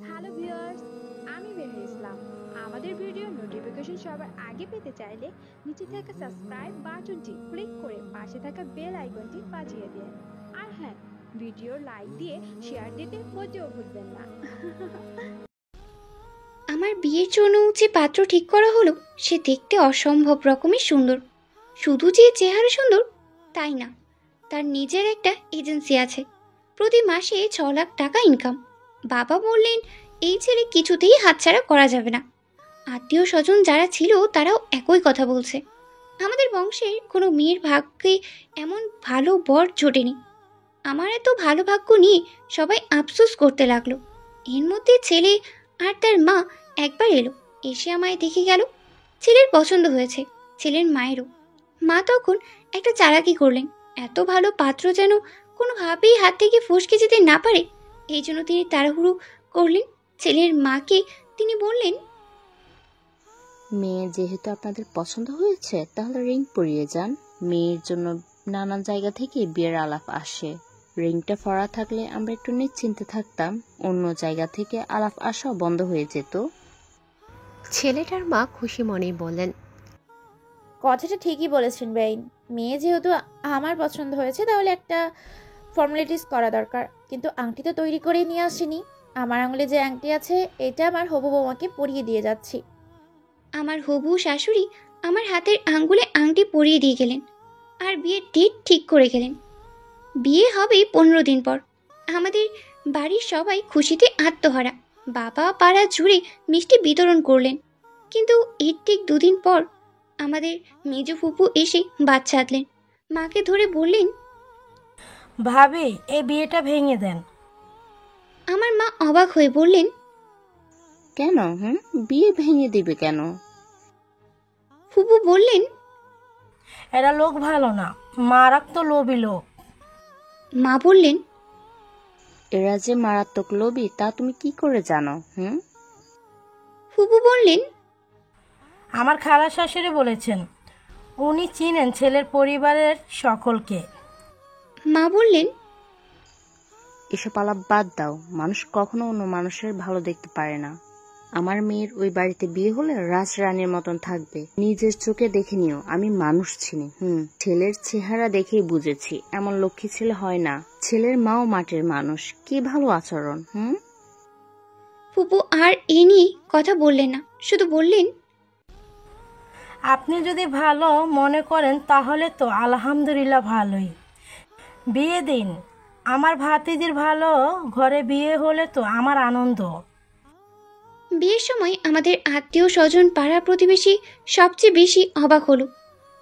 Hello viewers, আমি বেনু ইসলাম। আমাদের video notification সবার আগে পেতে চাইলে নিচে থাকা সাবস্ক্রাইব বাটনটি ক্লিক করে পাশে থাকা বেল আইকনটি বাজিয়ে দিন। আর হ্যাঁ, ভিডিও লাইক দিয়ে শেয়ার দিতে মোটেও ভুলবেন না। আমার বিয়ের জন্য যে পাত্র ঠিক করা হলো সে দেখতে অসম্ভব রকমের সুন্দর। শুধু যে চেহারা সুন্দর তাই না, তার নিজের একটা এজেন্সি আছে, প্রতি মাসে 6 লাখ টাকা ইনকাম। বাবা বললেন এই ছেলে কিছুতেই হাতছাড়া করা যাবে না। আত্মীয় স্বজন যারা ছিল তারাও একই কথা বলছে। আমাদের বংশের কোনো মেয়ের ভাগ্যে এমন ভালো বর জোটেনি। আমার এত ভালো ভাগ্য নিয়ে সবাই আফসোস করতে লাগলো। এর মধ্যে ছেলে আর তার মা একবার এলো, এসে আমায় দেখে গেল। ছেলের পছন্দ হয়েছে, ছেলের মায়েরও। মা তখন একটা চালাকি করলেন, এত ভালো পাত্র যেন কোনোভাবেই হাত থেকে ফসকে যেতে না পারে, এই জন্য তিনি তাড়াহুড়ো করলেন। ছেলের মাকে তিনি বললেন, মেয়ে যেহেতু আপনাদের পছন্দ হয়েছে তাহলে রিং পরিয়ে যান। মেয়ের জন্য নানান জায়গা থেকে বিয়ের আলাপ আসে, রিংটা পরা থাকলে আমরা একটু নিশ্চিন্তে থাকতাম, অন্য জায়গা থেকে আলাপ আসা বন্ধ হয়ে যেত। ছেলেটার মা খুশি মনেই বললেন, কথাটা ঠিকই বলেছেন বেইন। মেয়ে যেহেতু আমার পছন্দ হয়েছে তাহলে একটা ফর্মালিটিস করা দরকার। কিন্তু আংটি তো তৈরি করে নিয়ে আসিনি। আমার আঙুলে যে আংটি আছে এটা আমার হবু বৌমাকে পরিয়ে দিয়ে যাচ্ছি। আমার হবু শাশুড়ি আমার হাতের আঙ্গুলে আংটি পরিয়ে দিয়ে গেলেন আর বিয়ের ডেট ঠিক করে গেলেন। বিয়ে হবে 15 দিন পর। আমাদের বাড়ির সবাই খুশিতে আত্মহারা। বাবা পাড়া জুড়ে মিষ্টি বিতরণ করলেন। কিন্তু এর ঠিক 2 দিন পর আমাদের মেজ ফুপু এসে বাচ্চা আনলেন। মাকে ধরে বললেন, ভাবি এই বিয়েটা ভেঙে দেন। আমার মা অবাক হয়ে বললেন, কেন? বিয়ে ভেঙে দিবে কেন? ফুপু বললেন, এরা লোক ভালো না, মারাত্মক লোভী লোক। মা বললেন, এরা যে মারাত্মক লোভী তা তুমি কি করে জানো? ফুপু বললেন, আমার খালা শাশুড়ি বলেছেন, উনি চিনেন ছেলের পরিবারের সকলকে। মা বললেন, এসব আলাপ বাদ দাও, মানুষ কখনো অন্য মানুষের ভালো দেখতে পারে না। আমার মেয়ের ওই বাড়িতে বিয়ে হলে রাজরানীর মতন থাকবে, নিজের চোখে দেখে নিও। আমি মানুষ চিনি, ছেলের চেহারা দেখেই বুঝেছি এমন লক্ষ্মী ছেলে হয় না। ছেলের মাও মাটির মানুষ, কি ভালো আচরণ। ফুপু আর এ নিয়ে কথা বললেন না, শুধু বললেন, আপনি যদি ভালো মনে করেন তাহলে তো আলহামদুলিল্লাহ ভালোই, বিয়ে দিন। আমার ভাতিজির ভালো ঘরে বিয়ে হলে তো আমার আনন্দ। বিয়ের সময় আমাদের আত্মীয় স্বজন পাড়া প্রতিবেশী সবচেয়ে বেশি অবাক হলো।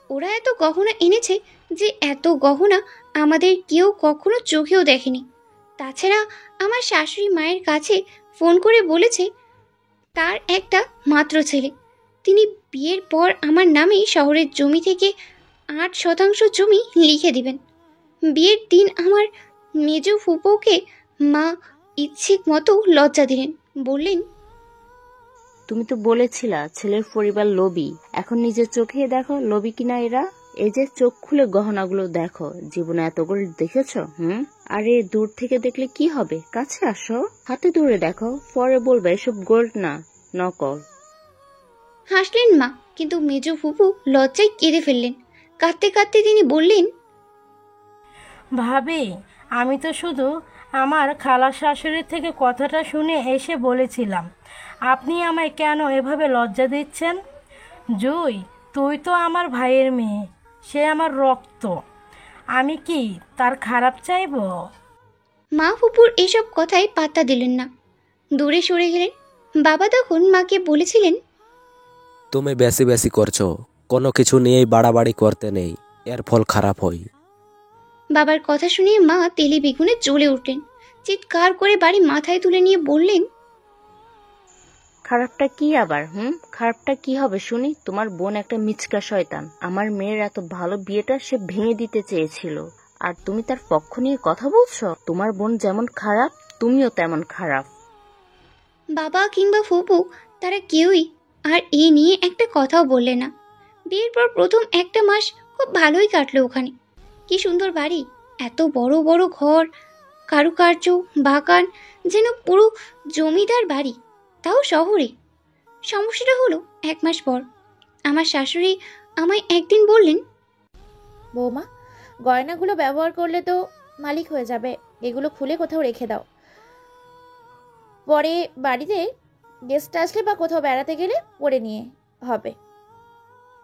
ওরা এত গহনা এনেছে যে এত গহনা আমাদের কেউ কখনো চোখেও দেখেনি। তাছাড়া আমার শাশুড়ি মায়ের কাছে ফোন করে বলেছে তার একটা মাত্র ছেলে, তিনি বিয়ের পর আমার নামেই শহরের জমি থেকে 8% জমি লিখে দিবেন। বিয়ের দিন আমার মেজ ফুপোকে মা ইচ্ছে মতো লজ্জা দিলেন, বললেন, তুমি তো বলেছিলা ছেলের পরিবার লোভী, এখন নিজের চোখে দেখো লোভী কিনা এরা। এই যে চোখ খুলে গহনাগুলো দেখো, জীবনে এতগুলো দেখেছো? আরে দূর থেকে দেখলে কি হবে, কাছে আসো, হাতে ধরে দেখো, পরে বলবে এসব গোল্ড না, নকল। হাসলেন মা, কিন্তু মেজ ফুপু লজ্জায় কেঁদে ফেললেন। কাঁদতে কাঁদতে তিনি বললেন, ভাবি আমি তো শুধু আমার খালা শাশুড়ির থেকে কথাটা শুনে এসে বলেছিলাম, আপনি আমায় কেন এভাবে লজ্জা দিচ্ছেন? জুই, তুই তো আমার ভাইয়ের মেয়ে, সে আমার রক্ত, আমি কি তার খারাপ চাইব? মা ফুপুর এসব কথায় পাত্তা দিলেন না, দূরে সরে গেলেন। বাবা তখন মাকে বলেছিলেন, তুমি বেশি বেশি করছো, কোনো কিছু নিয়েই বাড়াবাড়ি করতে নেই, এর ফল খারাপ হয়। বাবার কথা শুনে মা তেলে বেগুনে জ্বলে উঠলেন। চিৎকার করে বাড়ি মাথায় তুলে নিয়ে বললেন, খারাপটা কি আবার? খারাপটা কি হবে শুনি? তোমার বোন একটা মিচকা শয়তান, আমার মেয়ের এত ভালো বিয়েটা সে ভেঙে দিতে চেয়েছিল, আর তুমি তার পক্ষ নিয়ে কথা বলছো? তোমার বোন যেমন খারাপ তুমিও তেমন খারাপ। বাবা কিংবা ফুপু তারা কেউই আর এ নিয়ে একটা কথাও বললেন না। বিয়ের পর প্রথম একটা মাস খুব ভালোই কাটলো ওখানে। কি সুন্দর বাড়ি, এত বড় বড় ঘর, কারুকার্য, বাগান, যেন পুরো জমিদার বাড়ি, তাও শহরে। সমস্যাটা হলো 1 মাস পর আমার শাশুড়ি আমায় একদিন বললেন, বৌমা, গয়নাগুলো ব্যবহার করলে তো মালিক হয়ে যাবে, এগুলো খুলে কোথাও রেখে দাও। পরে বাড়িতে গেস্ট আসলে বা কোথাও বেড়াতে গেলে পরে নিয়ে হবে।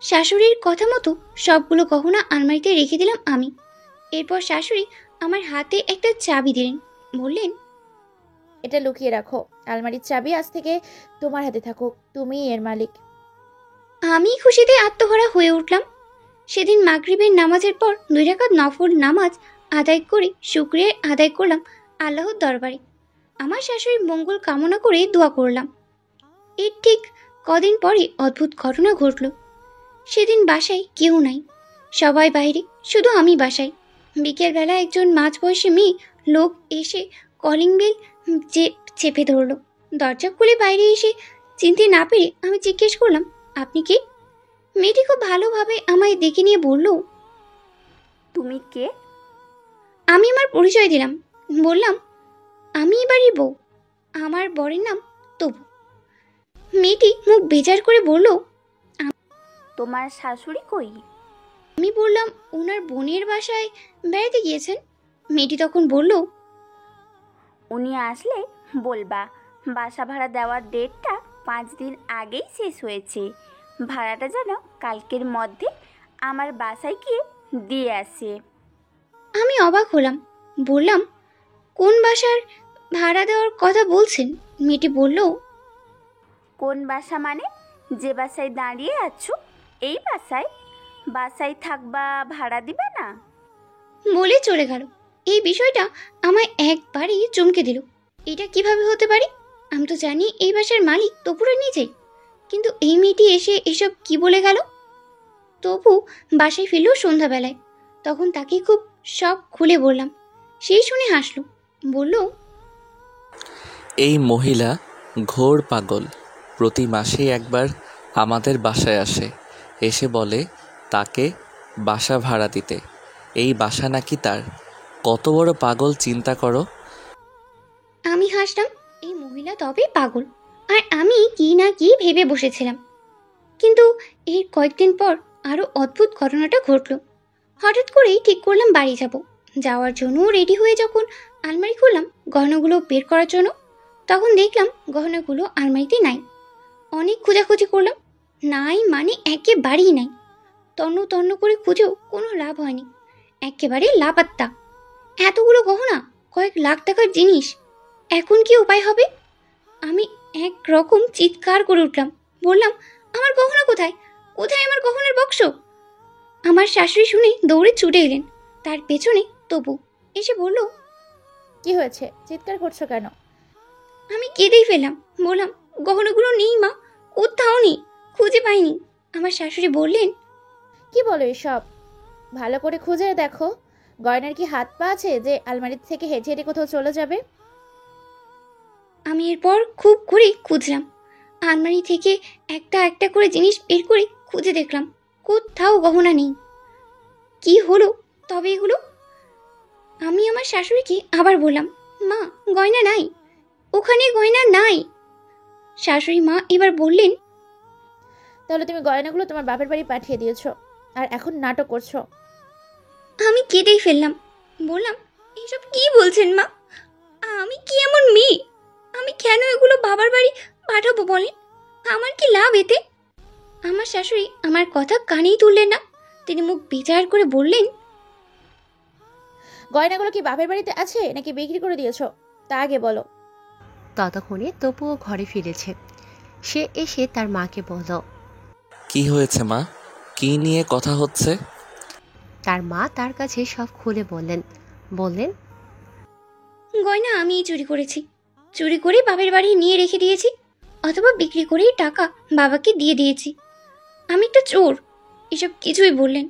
শাশুড়ির কথা মতো সবগুলো গহনা আলমারিতে রেখে দিলাম আমি। এরপর শাশুড়ি আমার হাতে একটা চাবি দিলেন, বললেন, এটা লুকিয়ে রাখো, আলমারির চাবি আজ থেকে তোমার হাতে থাকুক, তুমিই এর মালিক। আমি খুশিতে আত্মহারা হয়ে উঠলাম। সেদিন মাগরিবের নামাজের পর 2 রাকাত নফল নামাজ আদায় করে শুকরিয়া আদায় করলাম আল্লাহর দরবারে। আমার শাশুড়ির মঙ্গল কামনা করে দোয়া করলাম। এর ঠিক কদিন পরে অদ্ভুত ঘটনা ঘটল। সেদিন বাসায় কেউ নাই, সবাই বাইরে, শুধু আমি বাসায়। বিকেলবেলা একজন মাঝবয়সী মেয়ে লোক এসে কলিং বেল চেপে ধরলো। দরজা খুলে বাইরে এসে চিনতে না পেরে আমি জিজ্ঞেস করলাম, আপনি কে? মেয়েটি খুব ভালোভাবে আমায় দেখে নিয়ে বলল, তুমি কে? আমি আমার পরিচয় দিলাম, বললাম, আমি বাড়ির বউ, আমার বরের নাম তবু। মেয়েটি মুখ বেজার করে বলল, তোমার শাশুড়ি কই? আমি বললাম, ওনার বোনের বাসায় বেড়াতে গিয়েছেন। মেয়েটি তখন বলল, উনি আসলে বলবা বাসা ভাড়া দেওয়ার ডেটটা 5 দিন আগেই শেষ হয়েছে, ভাড়াটা যেন কালকের মধ্যে আমার বাসায় গিয়ে দিয়ে আসে। আমি অবাক হলাম, বললাম, কোন বাসার ভাড়া দেওয়ার কথা বলছেন? মেয়েটি বলল, কোন বাসা মানে? যে বাসায় দাঁড়িয়ে আছো এই বাসায়? বাসায় থাকবা, ভাড়া দিবা না? বলে চলে গেল। এই বিষয়টা আমায় একবারই চমকে দিল। এটা কিভাবে হতে পারে? আমি তো জানি এই বাসার মালিক তপুরা নিজেই, কিন্তু এই মেয়েটি এসে এসব কি বলে গেল? তপু বাসায় ফিরল সন্ধ্যাবেলায়। তখন তাকে খুব সব খুলে বললাম। সেই শুনে হাসলো, বলল, এই মহিলা ঘোর পাগল, প্রতি মাসে একবার আমাদের বাসায় আসে, এসে বলে তাকে বাসা ভাড়া দিতে। এই বাসা নাকি তার। কত বড় পাগল চিন্তা করো। আমি হাসলাম, এই মহিলা তবে পাগল, আর আমি কি না কি ভেবে বসেছিলাম। কিন্তু এর কয়েকদিন পর আরো অদ্ভুত ঘটনাটা ঘটলো। হঠাৎ করেই ঠিক করলাম বাড়ি যাব। যাওয়ার জন্য রেডি হয়ে যখন আলমারি খুললাম গহনাগুলো বের করার জন্য, তখন দেখলাম গহনাগুলো আলমারিতে নাই। অনেক খোঁজাখুঁজি করলাম, নাই মানে একেবারেই নাই। তন্ন তন্ন করে খুঁজেও কোনো লাভ হয়নি, একেবারে লাপাত্তা। এতগুলো গহনা, কয়েক লাখ টাকার জিনিস, এখন কি উপায় হবে? আমি এক রকম চিৎকার করে উঠলাম, বললাম, আমার গহনা কোথায়? কোথায় আমার গহনার বাক্স? আমার শাশুড়ি শুনে দৌড়ে ছুটে এলেন। তার পেছনে তবু এসে বলল, কি হয়েছে, চিৎকার করছো কেন? আমি কেঁদেই ফেললাম, বললাম, গহনাগুলো নেই মা, কোথাও নেই, খুঁজে পাইনি। আমার শাশুড়ি বললেন, কি বলো এসব? ভালো করে খুঁজে দেখো, গয়নার কি হাত পা আছে যে আলমারি থেকে হেঁটে হেঁটে কোথাও চলে যাবে? আমি এরপর খুব করে খুঁজলাম। আলমারি থেকে একটা একটা করে জিনিস বের করে খুঁজে দেখলাম, কোথাও গহনা নেই। কি হলো তবে এগুলো? আমি আমার শাশুড়িকে আবার বললাম, মা, গয়না নাই, ওখানে গয়না নাই। শাশুড়ি মা এবার বললেন, তাহলে তুমি গয়নাগুলো তোমার বাপের বাড়ি পাঠিয়ে দিয়েছো আর এখন নাটক করছো। আমি কেঁদেই ফেললাম, বললাম, এইসব কি বলছেন মা? আমি কি এমন মেয়ে? আমি কেন এগুলো বাবার বাড়ি পাঠাবো বলেন? আমার কি লাভ এতে? আমার শাশুড়ি আমার কথা কানেই তুললেন না। তিনি মুখ বিচার করে বললেন, গয়নাগুলো কি বাপের বাড়িতে আছে নাকি বিক্রি করে দিয়েছো তা আগে বলো। ততক্ষণে তপুও ঘরে ফিরেছে। সে এসে তার মাকে বলল। কি হয়েছে মা? কি নিয়ে কথা হচ্ছে? তার মা তার কাছে সব খুলে বললেন, গয়না আমি চুরি করেছি, চুরি করে বাপের বাড়ি নিয়ে রেখে দিয়েছি, অথবা বিক্রি করে টাকা বাবাকে দিয়ে দিয়েছি। আমি একটা চোর, এসব কিছুই বললেন।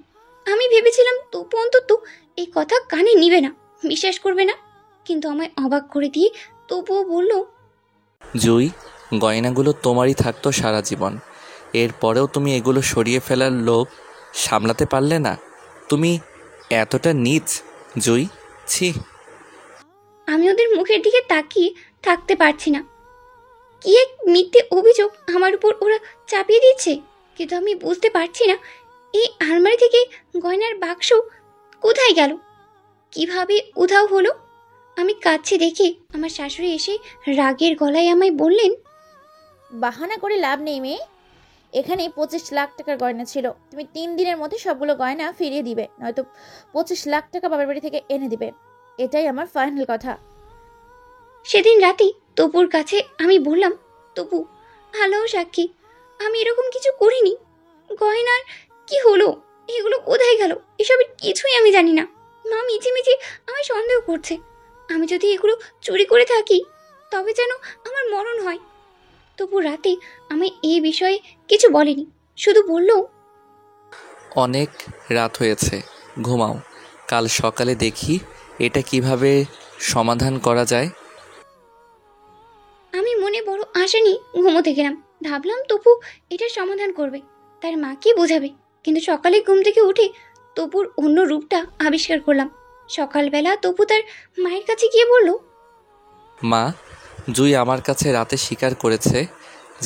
আমি ভেবেছিলাম তপু অন্তত এই কথা কানে নিবে না, বিশ্বাস করবে না, কিন্তু আমায় অবাক করে দিয়ে তপুও বলল, জুই, গয়নাগুলো তোমারই থাকতো সারা জীবন, এরপরেও তুমি এগুলো সরিয়ে ফেলার লোভ সামলাতে পারলে না? তুমি এতটা নীচ জুই, ছি। আমি ওদের মুখের দিকে তাকিয়ে থাকতে পারছি না। কি এক মিথ্যে অভিযোগ আমার উপর ওরা চাপিয়ে দিচ্ছে, কিন্তু আমি বুঝতে পারছি না এই আলমারি থেকে গয়নার বাক্স কোথায় গেল, কিভাবে উধাও হলো। আমি কাঁদছি দেখে আমার শাশুড়ি এসে রাগের গলায় আমায় বললেন, বাহানা করে লাভ নেই মেয়ে, এখানে 25 লাখ টাকার গয়না ছিল। তুমি 3 দিনের মধ্যে সবগুলো গয়না ফিরিয়ে দিবে, নয়তো 25 লাখ টাকা বাবার বাড়ি থেকে এনে দিবে। এটাই আমার ফাইনাল কথা। সেদিন রাতে তপুর কাছে আমি বললাম, তপু, আল্লাহ সাক্ষী, আমি এরকম কিছু করিনি। গয়নার কি হলো, এগুলো কোথায় গেল, এসবের কিছুই আমি জানি না। মা মিছিমিছি আমায় সন্দেহ করছে। আমি যদি এগুলো চুরি করে থাকি তবে যেন আমার মরণ হয়। তবু রাতে আমি এই বিষয়ে কিছু বলেনি, শুধু বলল, অনেক রাত হয়েছে, ঘুমাও। কাল সকালে দেখি এটা কিভাবে সমাধান করা যায়। আমি মনে বড় আশা নিয়ে ঘুমোতে গেলাম। ভাবলাম তপু এটার সমাধান করবে, তার মাকে বোঝাবে। কিন্তু সকালে ঘুম থেকে উঠে তপুর অন্য রূপটা আবিষ্কার করলাম। সকালবেলা তপু তার মায়ের কাছে গিয়ে বলল, মা, জুই আমার কাছে রাতে স্বীকার করেছে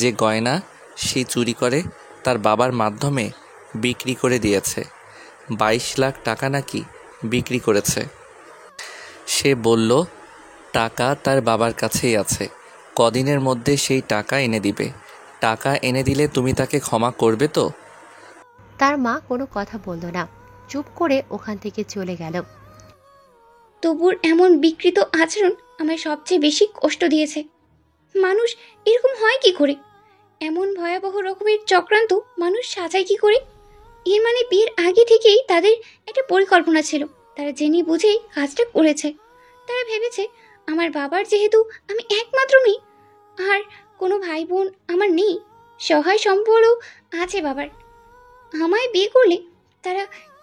যে গয়না সে চুরি করে তার বাবার মাধ্যমে বিক্রি করে দিয়েছে। 22 লাখ টাকা নাকি বিক্রি করেছে। সে বলল টাকা তার বাবার কাছেই আছে, কদিনের মধ্যে সেই টাকা এনে দিবে। টাকা এনে দিলে তুমি তাকে ক্ষমা করবে তো? তার মা কোনো কথা বলল না, চুপ করে ওখান থেকে চলে গেল। তপুর এমন বিকৃত আচরণ আমায় সবচেয়ে বেশি কষ্ট দিয়েছে। মানুষ এরকম হয় কি করে? এমন ভয়াবহ রকমের চক্রান্ত মানুষ সাজায় কি করে? এর মানে বিয়ের আগে থেকেই তাদের একটা পরিকল্পনা ছিল। তারা জেনে বুঝেই কাজটা করেছে। তারা ভেবেছে আমার বাবার যেহেতু আমি একমাত্র মেয়ে, আর কোনো ভাই বোন আমার নেই, সহায় সম্বলও আছে বাবার, আমায় বিয়ে করলে তারা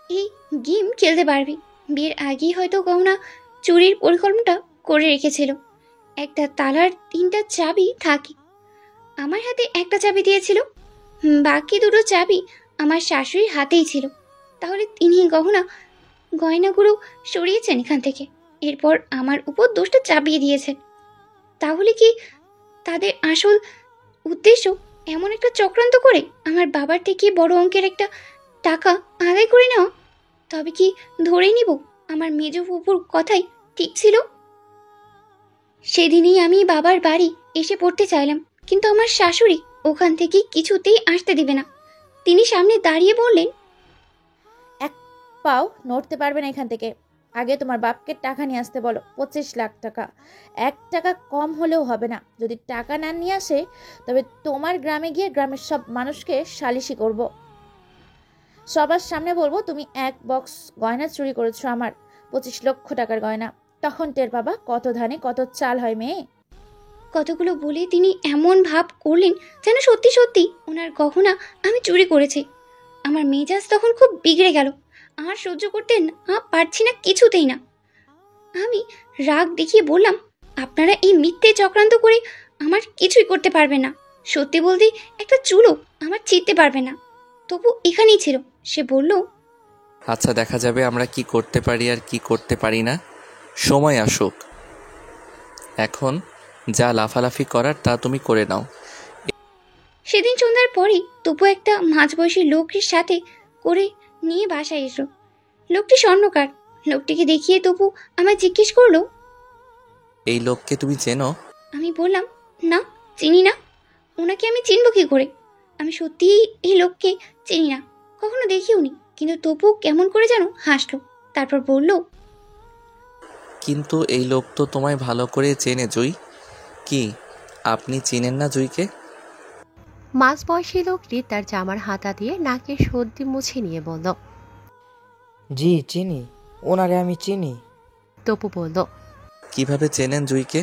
এই গেম খেলতে পারবে। বিয়ের আগেই হয়তো গহনা চুরির পরিকল্পনাটা করে রেখেছিল। একটা তালার 3টা চাবি থাকে, আমার হাতে একটা চাবি দিয়েছিল, বাকি 2টো চাবি আমার শাশুড়ির হাতেই ছিল। তাহলে তিনি গয়নাগুলো সরিয়েছেন এখান থেকে, এরপর আমার উপর দোষটা চাপিয়ে দিয়েছেন। তাহলে কি তাদের আসল উদ্দেশ্য এমন একটা চক্রান্ত করে আমার বাবার থেকে বড় অঙ্কের একটা টাকা আদায় করে নেওয়া? তবে কি ধরে নিব আমার মেজ ফুপুর কথাই ঠিক ছিল? সেদিনই আমি বাবার বাড়ি এসে পড়তে চাইলাম, কিন্তু আমার শাশুড়ি ওখান থেকে কিছুতেই আসতে দিবে না। তিনি সামনে দাঁড়িয়ে বললেন, এক পাও নড়তে পারবে না এখান থেকে। আগে তোমার বাপকে টাকা নিয়ে আসতে বলো, 25 লাখ টাকা। 1 টাকা কম হলেও হবে না। যদি টাকা না নিয়ে আসে তবে তোমার গ্রামে গিয়ে গ্রামের সব মানুষকে সালিশি করব। সবার সামনে বলবো তুমি 1 বক্স গয়না চুরি করেছো, আমার 25 লক্ষ টাকার গয়না। তখন টের পাবা কত ধানে কত চাল হয় মেয়ে। কতগুলো বলে তিনি এমন ভাব করলেন যেন সত্যি সত্যি ওনার গহনা আমি চুরি করেছি। আমার মেজাজ তখন খুব বিগড়ে গেল। আর সহ্য করতে পারছি না, কিছুতেই না। আমি রাগ দেখিয়ে বললাম, আপনারা এই মিথ্যে চক্রান্ত করে আমার কিছুই করতে পারবে না। সত্যি বলতে একটা চুলও আমার চিনতে পারবে না। তবু এখানেই ছিল। সে বলল, আচ্ছা, দেখা যাবে আমরা কি করতে পারি আর কি করতে পারি না, সময় আসুক। এখন যা লাফালাফি করার তা তুমি করে নাও। সেদিন সন্ধ্যার পরে তপু একটা মাঝবয়সী লোকের সাথে করে নিয়ে বাসায় এসো। লোকটি স্বর্ণকার। লোকটিকে দেখিয়ে তপু আমায় জিজ্ঞেস করলো, এই লোককে তুমি চেনো? আমি বললাম, না, চিনি না। ওনাকে আমি চিনব কি করে? আমি সত্যিই এই লোককে চিনি না, কখনো দেখিও নি। কিন্তু তপু কেমন করে যেন হাসলো, তারপর বলল, কিন্তু এই লোক তো তোমায় ভালো করে চেনে জুই। কি আপনি চিনেন না জুইকে? মাঝবয়সী লোকটি তার জামার হাতা দিয়ে নাকের সর্দি মুছে নিয়ে বলল, জি চিনি, ওনারে আমি চিনি। তপু বলল, কিভাবে চেনেন জুইকে?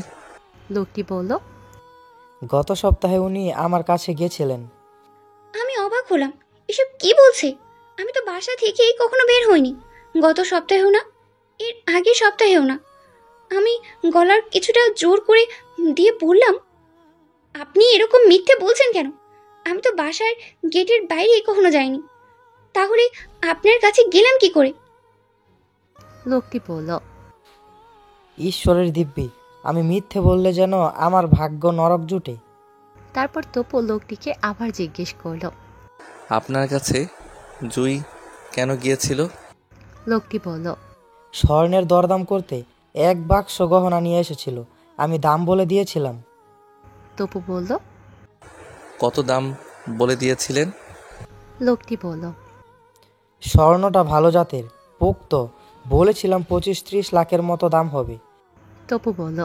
লোকটি বলল, গত সপ্তাহে উনি আমার কাছে গেছিলেন। আমি অবাক হলাম, এসব কি বলছে? আমি তো বাসা থেকেই কখনো বের হইনি। গত সপ্তাহেও না, এর আগের সপ্তাহেও না। আমি গলার কিছুটা জোর করে দিয়ে বললাম, আপনি এরকম মিথ্যে বলছেন কেন? আমি তো বাসার গেটের বাইরে কখনো যাইনি। তাহলে আপনার কাছে গেলাম কি করে? লোকটি বলল, ঈশ্বরের দিব্যি, আমি মিথ্যে বললে যেন আমার ভাগ্য নরক জুটে। তারপর তপু লোকটিকে আবার জিজ্ঞেস করলো। আপনার কাছে জুই কেন গিয়েছিল? লোকটি বলল, স্বর্ণের দরদাম করতে 1 বাক্স গহনা নিয়ে এসেছিল, আমি দাম বলে দিয়েছিলাম। তপু বলল, কত দাম বলে দিয়েছিলেন? লোকটি বলল, স্বর্ণটা ভালো জাতের, পোক্ত, বলেছিলাম 25-30 লাখের মতো দাম হবে। তপু বলল,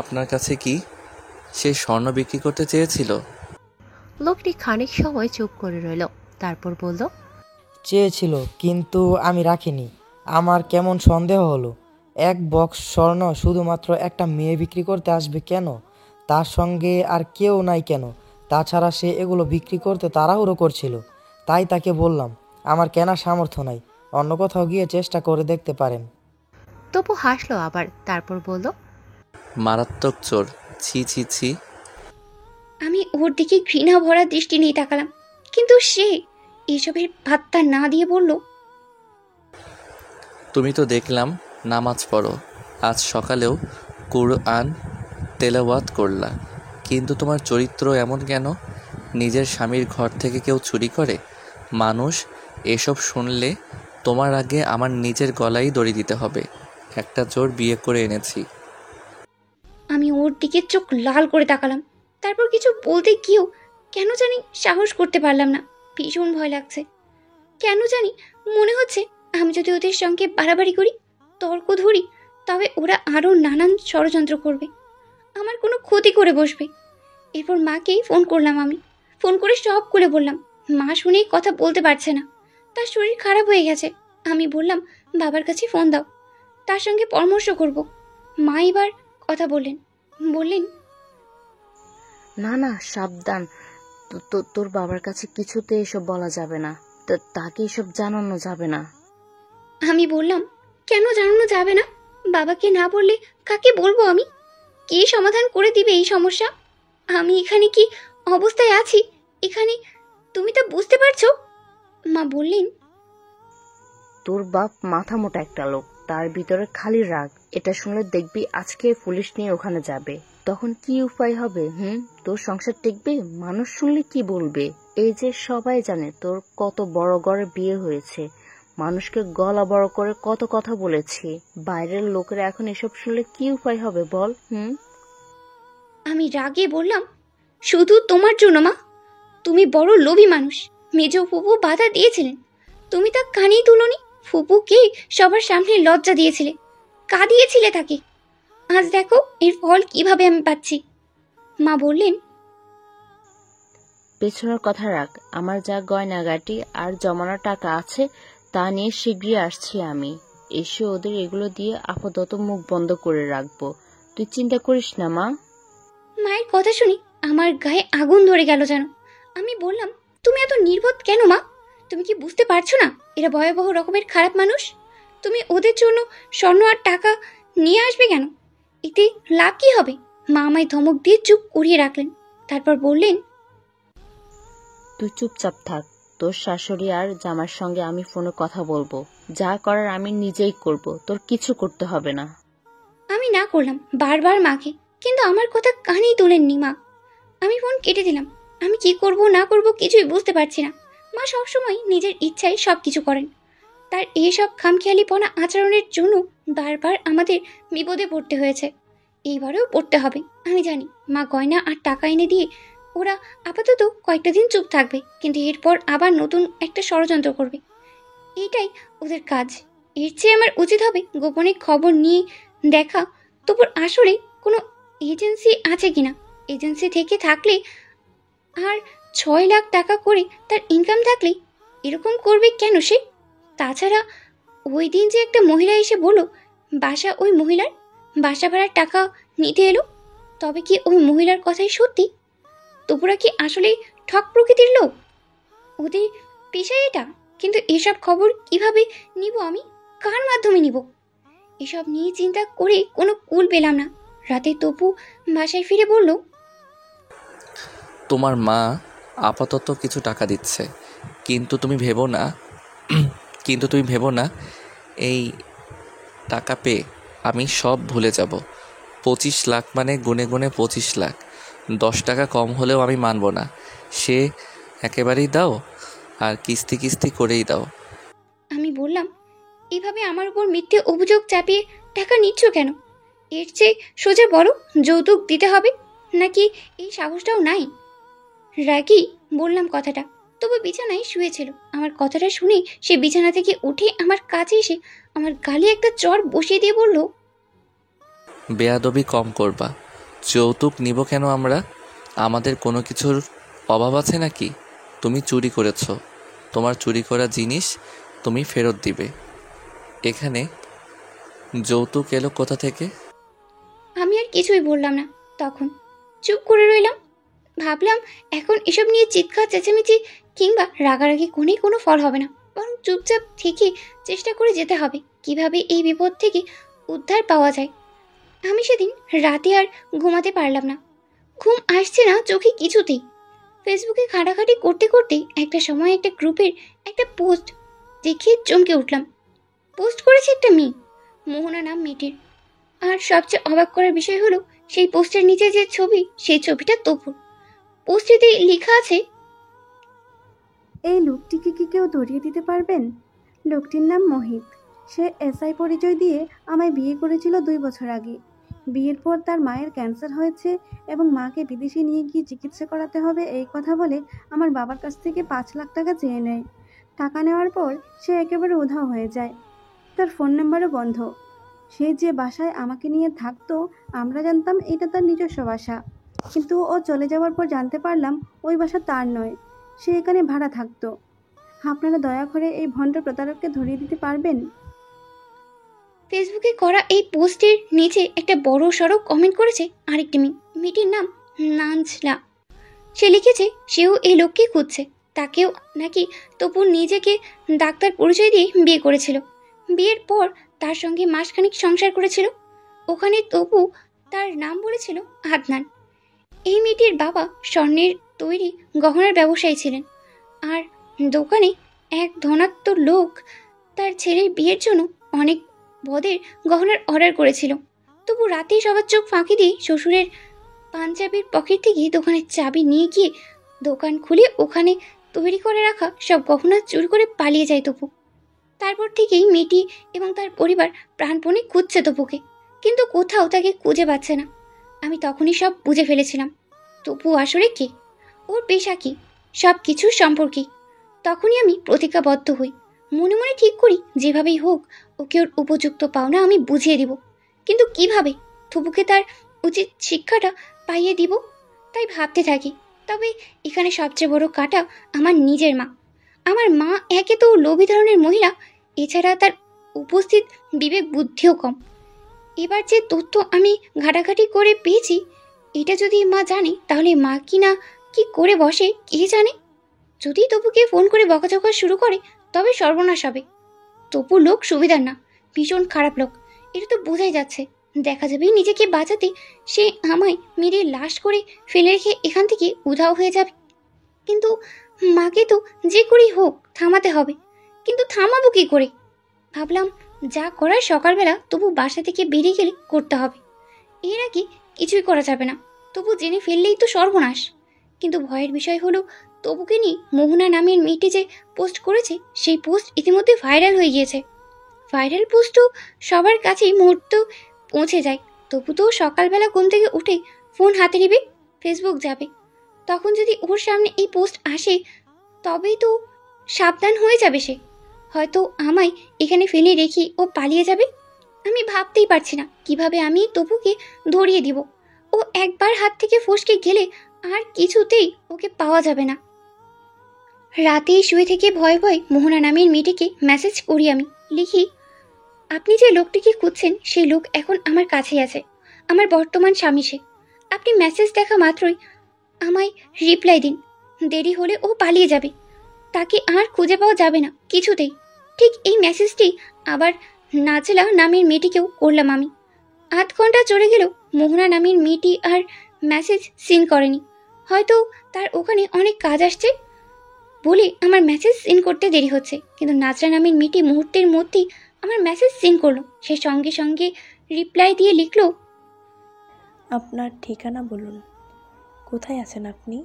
আপনার কাছে কি সে স্বর্ণ বিক্রি করতে চেয়েছিল? লোকটি খানিক সময় চুপ করে রইল, তারপর বলল, চেয়েছিল, কিন্তু আমি রাখিনি। আমার কেমন সন্দেহ হলো, 1 বক্স স্বর্ণ শুধুমাত্র একটা মেয়ে বিক্রি করতে আসবে কেন? তার সঙ্গে আর কেউ নাই কেন? তাছাড়া সে এগুলো বিক্রি করতে তাড়াহুড়ো করছিল। তাই তাকে বললাম, আমার কেনার সামর্থ্য নাই, অন্য কোথাও গিয়ে চেষ্টা করে দেখতে পারেন। তপু হাসলো আবার, তারপর বলল, মারাত্মক চোর, ছি ছি ছি। আমি ওর দিকে ঘৃণা ভরা দৃষ্টি নিয়ে তাকালাম, কিন্তু সে এসবের পাত্তা না দিয়ে বলল, তুমি তো দেখলাম নামাজ পড়ো, আজ সকালেও কুরআন তেলাওয়াত করলা, কিন্তু তোমার চরিত্র এমন কেন? নিজের স্বামীর ঘর থেকে কেউ চুরি করে? মানুষ এসব শুনলে তোমার আগে আমার নিজের গলায় দড়ি দিতে হবে। একটা চোর বিয়ে করে এনেছি। আমি ওর দিকে চোখ লাল করে তাকালাম, তারপর কিছু বলতে গিয়েও কেন জানি সাহস করতে পারলাম না। ভীষণ ভয় লাগছে। কেন জানি মনে হচ্ছে আমি যদি ওদের সঙ্গে বাড়াবাড়ি করি, তর্ক ধরি, তবে ওরা আরও নানান ষড়যন্ত্র করবে, আমার কোনো ক্ষতি করে বসবে। এরপর মাকেই ফোন করলাম। আমি ফোন করে সব খুলে বললাম। মা শুনেই কথা বলতে পারছে না, তার শরীর খারাপ হয়ে গেছে। আমি বললাম, বাবার কাছে ফোন দাও, তার সঙ্গে পরামর্শ করব। মা এবার কথা বললেন। না না, সাবধান, তোর বাবার কাছে কিছুতে এসব বলা যাবে না, তাকে এসব জানানো যাবে না। আমি বললাম, কেন জানানো যাবে না? বাবাকে না বললে কাকে বলবো আমি? কে সমাধান করে দিবে এই সমস্যা? আমি এখানে কি অবস্থায় আছি এখানে তুমি তা বুঝতে পারছো? মা বললেন, তোর বাপ মাথা মোটা একটা লোক, তার ভিতরে খালি রাগ। এটা শুনলে দেখবি আজকে পুলিশ নিয়ে ওখানে যাবে, তখন কি উপায় হবে? তোর সংসার টিকবে? মানুষ শুনলে কি বলবে? এই যে সবাই জানে তোর কত বড় ঘরে বিয়ে হয়েছে, মানুষকে গলা বড় করে কত কথা বলেছি, বাইরের লোকেরা এখন এসব শুনলে কি উপায় হবে বল? আমি রাগে বললাম, শুধু তোমার জন্য মা, তুমি বড় লোভী মানুষ। মেজ ফুপু বাধা দিয়েছিলেন, তুমি তা কানেই তুলোনি। ফুপুকে সবার সামনে লজ্জা দিয়েছিলে, কাঁদিয়েছিলে তাকে। আজ দেখো এর ফল কিভাবে আমি পাচ্ছি। মা বললেন, পেছনের কথা রাখ, আমার যা গয়নাগাটি আর জমানো টাকা আছে তা নিয়ে শীঘ্রই আসছি আমি। এসে ওদের এগুলো দিয়ে আপাতত মুখ বন্ধ করে রাখবো, তুই চিন্তা করিস না মা। মায়ের কথা শুনি আমার গায়ে আগুন ধরে গেল যেন। আমি বললাম, তুমি এত নির্বোধ কেন মা? তুমি কি বুঝতে পারছো না এরা ভয়াবহ রকমের খারাপ মানুষ? তুমি ওদের জন্য স্বর্ণ আর টাকা নিয়ে আসবে কেন? এতে লাভ কি হবে? মা আমায় ধমক দিয়ে চুপ করিয়ে রাখলেন, তারপর বললেন, তুই চুপচাপ থাক, তোর শাশুড়ি আর জামার সঙ্গে আমি ফোনে কথা বলবো, যা করার আমি নিজেই করব, তোর কিছু করতে হবে না। আমি না করলাম বারবার মাকে, কিন্তু আমার কথা কানেই তোলেননি মা। আমি ফোন কেটে দিলাম। আমি কি করব না করব কিছুই বুঝতে পারছি না। মা সবসময় নিজের ইচ্ছায় সব কিছু করেন, তার এইসব খামখেয়ালিপনা আচরণের জন্য বারবার আমাদের বিপদে পড়তে হয়েছে, এইবারেও পড়তে হবে। আমি জানি মা গয়না আর টাকা এনে দিয়ে ওরা আপাতত কয়েকটা দিন চুপ থাকবে, কিন্তু এরপর আবার নতুন একটা ষড়যন্ত্র করবে। এইটাই ওদের কাজ। এর চেয়ে আমার উচিত হবে গোপনে খবর নিয়ে দেখা তবুর আসলে কোনো এজেন্সি আছে কিনা। এজেন্সি থেকে থাকলে আর 6 লাখ টাকা করে তার ইনকাম থাকলে এরকম করবে কেন সে? তাছাড়া ওই দিন যে একটা মহিলা এসে বলল ওই মহিলার বাসা ভাড়ার টাকা নিতে এলো, তবে কি ওই মহিলার কথাই সত্যি? তবুরা কি আসলে ঠক প্রকৃতির লোক? ওদের পেশায় এটা। কিন্তু এসব খবর কিভাবে নিব আমি? কার মাধ্যমে নিব? এসব নিয়ে চিন্তা করে কোনো কুল পেলাম না। রাতে তপু বাসায় ফিরে বলল, তোমার মা আপাতত কিছু টাকা দিচ্ছে, কিন্তু তুমি ভেবো না এই টাকা পেয়ে আমি সব ভুলে যাব। 25 লাখ মানে গুনে গুনে 25 লাখ। 10 টাকা কম হলেও আমি মানব না। সে একেবারেই দাও, আর কিস্তি কিস্তি করেই দাও। আমি বললাম, এভাবে আমার উপর মিথ্যে অভিযোগ চাপিয়ে টাকা নিচ্ছ কেন? এর চেয়ে সোজা বলো যৌতুক দিতে হবে, নাকি এই সাহসটাও নাই? রাগী বললাম কথাটা, তবু বিছানায় শুয়েছিল। আমার কথাটা শুনে সে বিছানা থেকে উঠে আমার কাছে এসে আমার গালে একটা চড় বসিয়ে দিয়ে বলল, বেয়াদবি কম করবা। যৌতুক নিব কেন আমরা? আমাদের কোনো কিছুর অভাব আছে নাকি? তুমি চুরি করেছ, তোমার চুরি করা জিনিস তুমি ফেরত দিবে। এখানে যৌতুক এলো কোথা থেকে? আমি আর কিছুই বললাম না। তখন চুপ করে রইলাম। ভাবলাম এখন এসব নিয়ে চিৎকার চেঁচামেচি কিংবা রাগারাগি কোনো ফল হবে না, বরং চুপচাপ থেকে চেষ্টা করে যেতে হবে কিভাবে এই বিপদ থেকে উদ্ধার পাওয়া যায়। আমি সেদিন রাতে আর ঘুমাতে পারলাম না। ঘুম আসছে না চোখে কিছুতেই। ফেসবুকে ঘাটাঘাটি করতে করতে একটা সময় একটা গ্রুপের একটা পোস্ট দেখে চমকে উঠলাম। পোস্ট করেছে একটা মেয়ে, মোহনা নাম মেয়েটির। আর সবচেয়ে অবাক করার বিষয় হলো সেই পোস্টের নিচে যে ছবি, সেই ছবিটা তপুর। পোস্টটিতে লেখা আছে, এই লোকটিকে কি কেউ ধরিয়ে দিতে পারবেন? লোকটির নাম মোহিত। সে এসআই পরিচয় দিয়ে আমায় বিয়ে করেছিল 2 বছর আগে। বিয়ের পর তার মায়ের ক্যান্সার হয়েছে এবং মাকে বিদেশে নিয়ে গিয়ে চিকিৎসা করাতে হবে এই কথা বলে আমার বাবার কাছ থেকে 5 লাখ টাকা চেয়ে নেয়। টাকা নেওয়ার পর সে একেবারে উধাও হয়ে যায়। তার ফোন নাম্বারও বন্ধ। সে যে বাসায় আমাকে নিয়ে থাকতো আমরা জানতাম এটা তার নিজস্ব বাসা, কিন্তু ও চলে যাওয়ার পর জানতে পারলাম ওই বাসা তার নয়, সে এখানে ভাড়া থাকতো। আপনারা দয়া করে এই ভণ্ড প্রতারককে ধরিয়ে দিতে পারবেন? ফেসবুকে করা এই পোস্টের নিচে একটা বড় সড়ো কমেন্ট করেছে আরেকটি মেয়ে। মেয়েটির নাম নাঞ্জলা। সে লিখেছে সেও এই লোককে খুঁজছে। তাকেও নাকি তপু নিজেকে ডাক্তার পরিচয় দিয়ে বিয়ে করেছিল। বিয়ের পর তার সঙ্গে মাসখানেক সংসার করেছিল। ওখানে তপু তার নাম বলেছিল আদনান। এই মেয়েটির বাবা স্বর্ণের তৈরি গহনার ব্যবসায়ী ছিলেন, আর দোকানে এক ধনাত্ম লোক তার ছেলের বিয়ের জন্য অনেক বদের গহনার অর্ডার করেছিল। তবু রাতেই সবার চোখ ফাঁকি দিয়ে শ্বশুরের পাঞ্জাবির পকেট থেকে দোকানের চাবি নিয়ে গিয়ে দোকান খুলে ওখানে তৈরি করে রাখা সব গহনা চুরি করে পালিয়ে যায় তপু। তারপর থেকেই মেয়েটি এবং তার পরিবার প্রাণপণে খুঁজছে তপুকে, কিন্তু কোথাও তাকে খুঁজে পাচ্ছে না। আমি তখনই সব বুঝে ফেলেছিলাম তপু আসলে কে, ওর পেশা কি, সব কিছুর সম্পর্কে। তখনই আমি প্রতিজ্ঞাবদ্ধ হই, মনে মনে ঠিক করি যেভাবেই হোক ওকে ওর উপযুক্ত পাওনা আমি বুঝিয়ে দিব। কিন্তু কিভাবে তপুকে তার উচিত শিক্ষাটা পাইয়ে দিব তাই ভাবতে থাকি। তবে এখানে সবচেয়ে বড় কাটা আমার নিজের মা। আমার মা একে তো লোভী ধরনের মহিলা, এছাড়া তার উপস্থিত বিবেক বুদ্ধিও কম। এবার যে তথ্য আমি ঘাটাঘাটি করে পেয়েছি, এটা যদি মা জানে তাহলে মা কি না কি করে বসে কে জানে। যদি তপুকে ফোন করে বকাঝকা শুরু করে তবে সর্বনাশ হবে। তপু লোক সুবিধার না, ভীষণ খারাপ লোক, এটা তো বোঝাই যাচ্ছে। দেখা যাবে নিজেকে বাঁচাতে সে আমায় মেরে লাশ করে ফেলে রেখে এখান থেকে উধাও হয়ে যাবে। কিন্তু মাকে তো যে করেই হোক থামাতে হবে, কিন্তু থামাবো কি করে? ভাবলাম যা করার সকালবেলা তবু বাসা থেকে বেরিয়ে গেলে করতে হবে। এর আগে কিছুই করা যাবে না, তবু জেনে ফেললেই তো সর্বনাশ। কিন্তু ভয়ের বিষয় হলো তবুকে নিয়ে মোহনা নামের মেয়েটি যে পোস্ট করেছে সেই পোস্ট ইতিমধ্যে ভাইরাল হয়ে গিয়েছে। ভাইরাল পোস্ট তো সবার কাছেই মুহূর্ত পৌঁছে যায়। তবু তো সকালবেলা ঘুম থেকে উঠে ফোন হাতে নেবে, ফেসবুক যাবে, তখন যদি ওর সামনে এই পোস্ট আসে তবেই তো সাবধান হয়ে যাবে সে। হয়তো আমায় এখানে ফেলে রেখে ও পালিয়ে যাবে। আমি ভাবতেই পারছি না কিভাবে আমি তপুকে ধরিয়ে দিব। ও একবার হাত থেকে ফসকে গেলে আর কিছুতেই ওকে পাওয়া যাবে না। রাতেই শুয়ে থেকে ভয়ে ভয়ে মোহনা নামের মেয়েটিকে মেসেজ করি। আমি লিখি, আপনি যে লোকটিকে খুঁজছেন সেই লোক এখন আমার কাছেই আছে, আমার বর্তমান স্বামী সে। আপনি মেসেজ দেখা মাত্রই আমায় রিপ্লাই দিন, দেরি হলে ও পালিয়ে যাবে, তাকে আর খুঁজে পাওয়া যাবে না কিছুতেই। ঠিক এই মেসেজটি আবার নাজলা নামের মেয়েটিকেও করলাম আমি। আধ ঘন্টা চলে গেল, মোহনা নামের মেয়েটি আর মেসেজ সিন করেনি। হয়তো তার ওখানে অনেক কাজ আসছে বলে আমার মেসেজ সিন করতে দেরি হচ্ছে। কিন্তু নাজরা নামের মেয়েটি মুহূর্তের মধ্যেই আমার মেসেজ সিন করলো। সে সঙ্গে সঙ্গে রিপ্লাই দিয়ে লিখলো, আপনার ঠিকানা বলুন, কোথায় আছেন আপনি?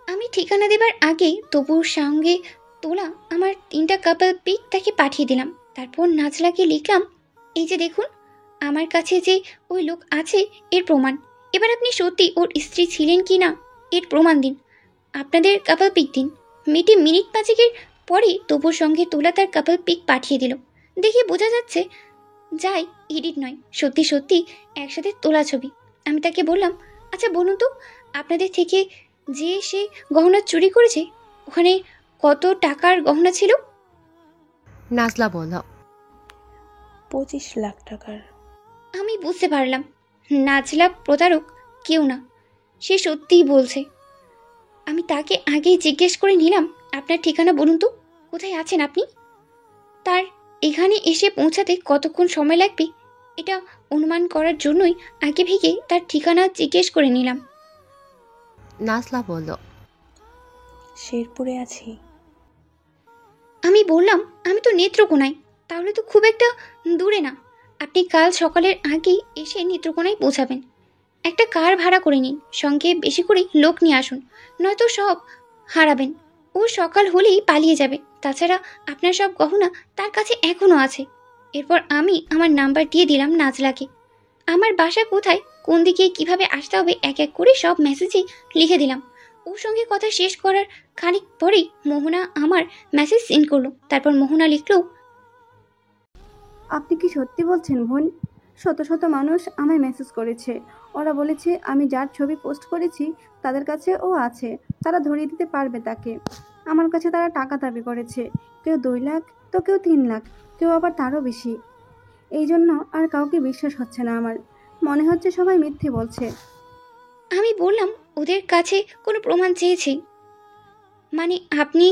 আমি ঠিকানা দেবার আগে তবুর সঙ্গে তোলা আমার 3টা কাপল পিক তাকে পাঠিয়ে দিলাম। তারপর নাজলাকে লিখলাম, এই যে দেখুন, আমার কাছে যে ওই লোক আছে এর প্রমাণ। এবার আপনি সত্যি ওর স্ত্রী ছিলেন কি না এর প্রমাণ দিন, আপনাদের কাপল পিক দিন। মেয়েটি মিনিট 5 পরে তবুর সঙ্গে তোলা তার কাপল পিক পাঠিয়ে দিল। দেখে বোঝা যাচ্ছে যাই এডিট নয়, সত্যি সত্যি একসাথে তোলা ছবি। আমি তাকে বললাম, আচ্ছা বলুন তো, আপনাদের থেকে যে সে গহনা চুরি করেছে ওখানে কত টাকার গহনা ছিল? নাজলা বলল, 25 লাখ টাকার। আমি বুঝতে পারলাম নাজলা প্রতারক কেউ না, সে সত্যিই বলছে। আমি তাকে আগেই জিজ্ঞেস করে নিলাম, আপনার ঠিকানা বলুন তো, কোথায় আছেন আপনি? তার এখানে এসে পৌঁছাতে কতক্ষণ সময় লাগবে এটা অনুমান করার জন্যই আগে থেকে তার ঠিকানা জিজ্ঞেস করে নিলাম। নাজলা বলল, শেরপুরে আছি। আমি বললাম, আমি তো নেত্রকোনায়, তাহলে তো খুব একটা দূরে না। আপনি কাল সকালের আগেই এসে নেত্রকোনায় পৌঁছাবেন। একটা কার ভাড়া করে নিন, সঙ্গে বেশি করে লোক নিয়ে আসুন, নয়তো সব হারাবেন। ও সকাল হলেই পালিয়ে যাবে। তাছাড়া আপনার সব গহনা তার কাছে এখনও আছে। এরপর আমি আমার নাম্বার দিয়ে দিলাম নাজলাকে। আমার বাসা কোথায়, কোন দিকে কিভাবে আসতে হবে এক এক করে সব মেসেজে লিখে দিলাম। ওর সঙ্গে কথা শেষ করার খানিক পরেই মোহনা আমার মেসেজ সেন্ড করলো। তারপর মোহনা লিখলো, আপনি কি সত্যি বলছেন বোন? শত শত মানুষ আমায় মেসেজ করেছে। ওরা বলেছে আমি যার ছবি পোস্ট করেছি তাদের কাছে ও আছে, তারা ধরিয়ে দিতে পারবে তাকে। আমার কাছে তারা টাকা দাবি করেছে, কেউ 2 লাখ তো কেউ 3 লাখ, কেউ আবার তারও বেশি। এই জন্য আর কাউকে বিশ্বাস হচ্ছে না আমার, মনে হচ্ছে সবাই মিথ্যে বলছে। আমি বললাম, ওদের কাছে কোনো প্রমাণ চেয়েছে? মানে আপনি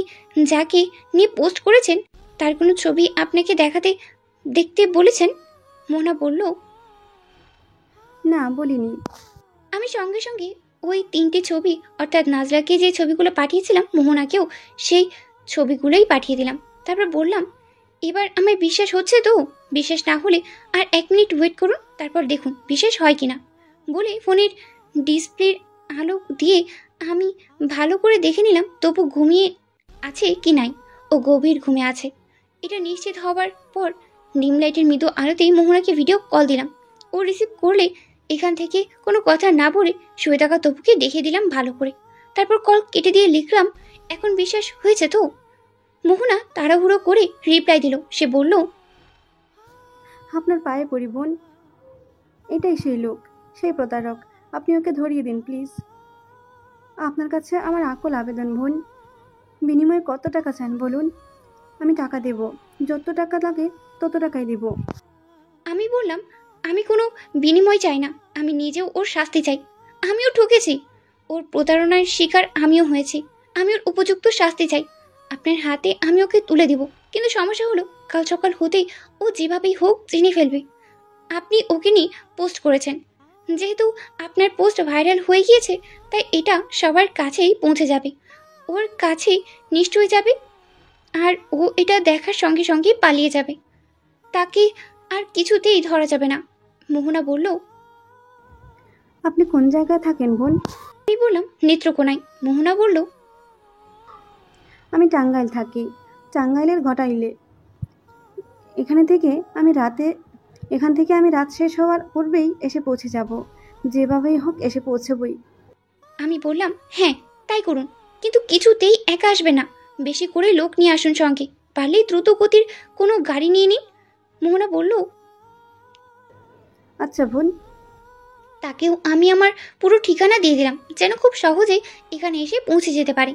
যাকে নিয়ে পোস্ট করেছেন তার কোনো ছবি আপনাকে দেখতে বলেছেন? মোহনা বলল, না বলিনি। আমি সঙ্গে সঙ্গে ওই 3টে ছবি অর্থাৎ নাজলাকে যে ছবিগুলো পাঠিয়েছিলাম মোহনাকেও সেই ছবিগুলোই পাঠিয়ে দিলাম। তারপর বললাম, এবার আমার বিশ্বাস হচ্ছে তো? বিশ্বাস না হলে আর 1 মিনিট ওয়েট করুন, তারপর দেখুন বিশ্বাস হয় কিনা। বলে ফোনের ডিসপ্লের আলো দিয়ে আমি ভালো করে দেখে নিলাম তবু ঘুমিয়ে আছে কি নাই। ও গভীর ঘুমে আছে এটা নিশ্চিত হওয়ার পর ডিম লাইটের মৃদু আলোতেই মোহনাকে ভিডিও কল দিলাম। ও রিসিভ করলে এখান থেকে কোনো কথা না বলে শুয়ে থাকা তপুকে দেখে দিলাম ভালো করে। তারপর কল কেটে দিয়ে লিখলাম, এখন বিশ্বাস হয়েছে তো? মোহনা তাড়াহুড়ো করে রিপ্লাই দিল। সে বলল, আপনার পায়ে পড়ি বোন, এটাই সেই লোক, সেই প্রতারক। আপনি ওকে ধরিয়ে দিন প্লিজ। আপনার কাছে আমার আকুল আবেদন বোন। বিনিময়ে কত টাকা চান বলুন, আমি টাকা দেব, যত টাকা লাগে তত টাকাই দেব। আমি বললাম, আমি কোনো বিনিময় চাই না, আমি নিজেও ওর শাস্তি চাই। আমিও ঠকেছি, ওর প্রতারণার শিকার আমিও হয়েছি, আমি ওর উপযুক্ত শাস্তি চাই। আপনার হাতে আমি ওকে তুলে দিব, কিন্তু সমস্যা হলো কাল সকাল হতেই ও যেভাবেই হোক চিনে ফেলবে। আপনি ওকে নিয়ে পোস্ট করেছেন, যেহেতু আপনার পোস্ট ভাইরাল হয়ে গিয়েছে তাই এটা সবার কাছেই পৌঁছে যাবে, ওর কাছেই নিশ্চয়ই যাবে, আর ও এটা দেখার সঙ্গে সঙ্গেই পালিয়ে যাবে। তাকে আর কিছুতেই ধরা যাবে না। মোহনা বলল, আপনি কোন জায়গায় থাকেন বোন? আমি বললাম, নেত্রকোনায়। মোহনা বলল, আমি টাঙ্গাইল থাকি, টাঙ্গাইলের ঘটাইলে। এখান থেকে আমি রাত শেষ হওয়ার পূর্বেই এসে পৌঁছে যাব, যেভাবেই হোক এসে পৌঁছবই। আমি বললাম, হ্যাঁ তাই করুন, কিন্তু কিছুতেই একা আসবে না, বেশি করে লোক নিয়ে আসুন সঙ্গে, পারলেই দ্রুত গতির কোনো গাড়ি নিয়ে নিন। মোহনা বলল, আচ্ছা বোন। তাকেও আমি আমার পুরো ঠিকানা দিয়ে দিলাম যেন খুব সহজে এখানে এসে পৌঁছে যেতে পারে।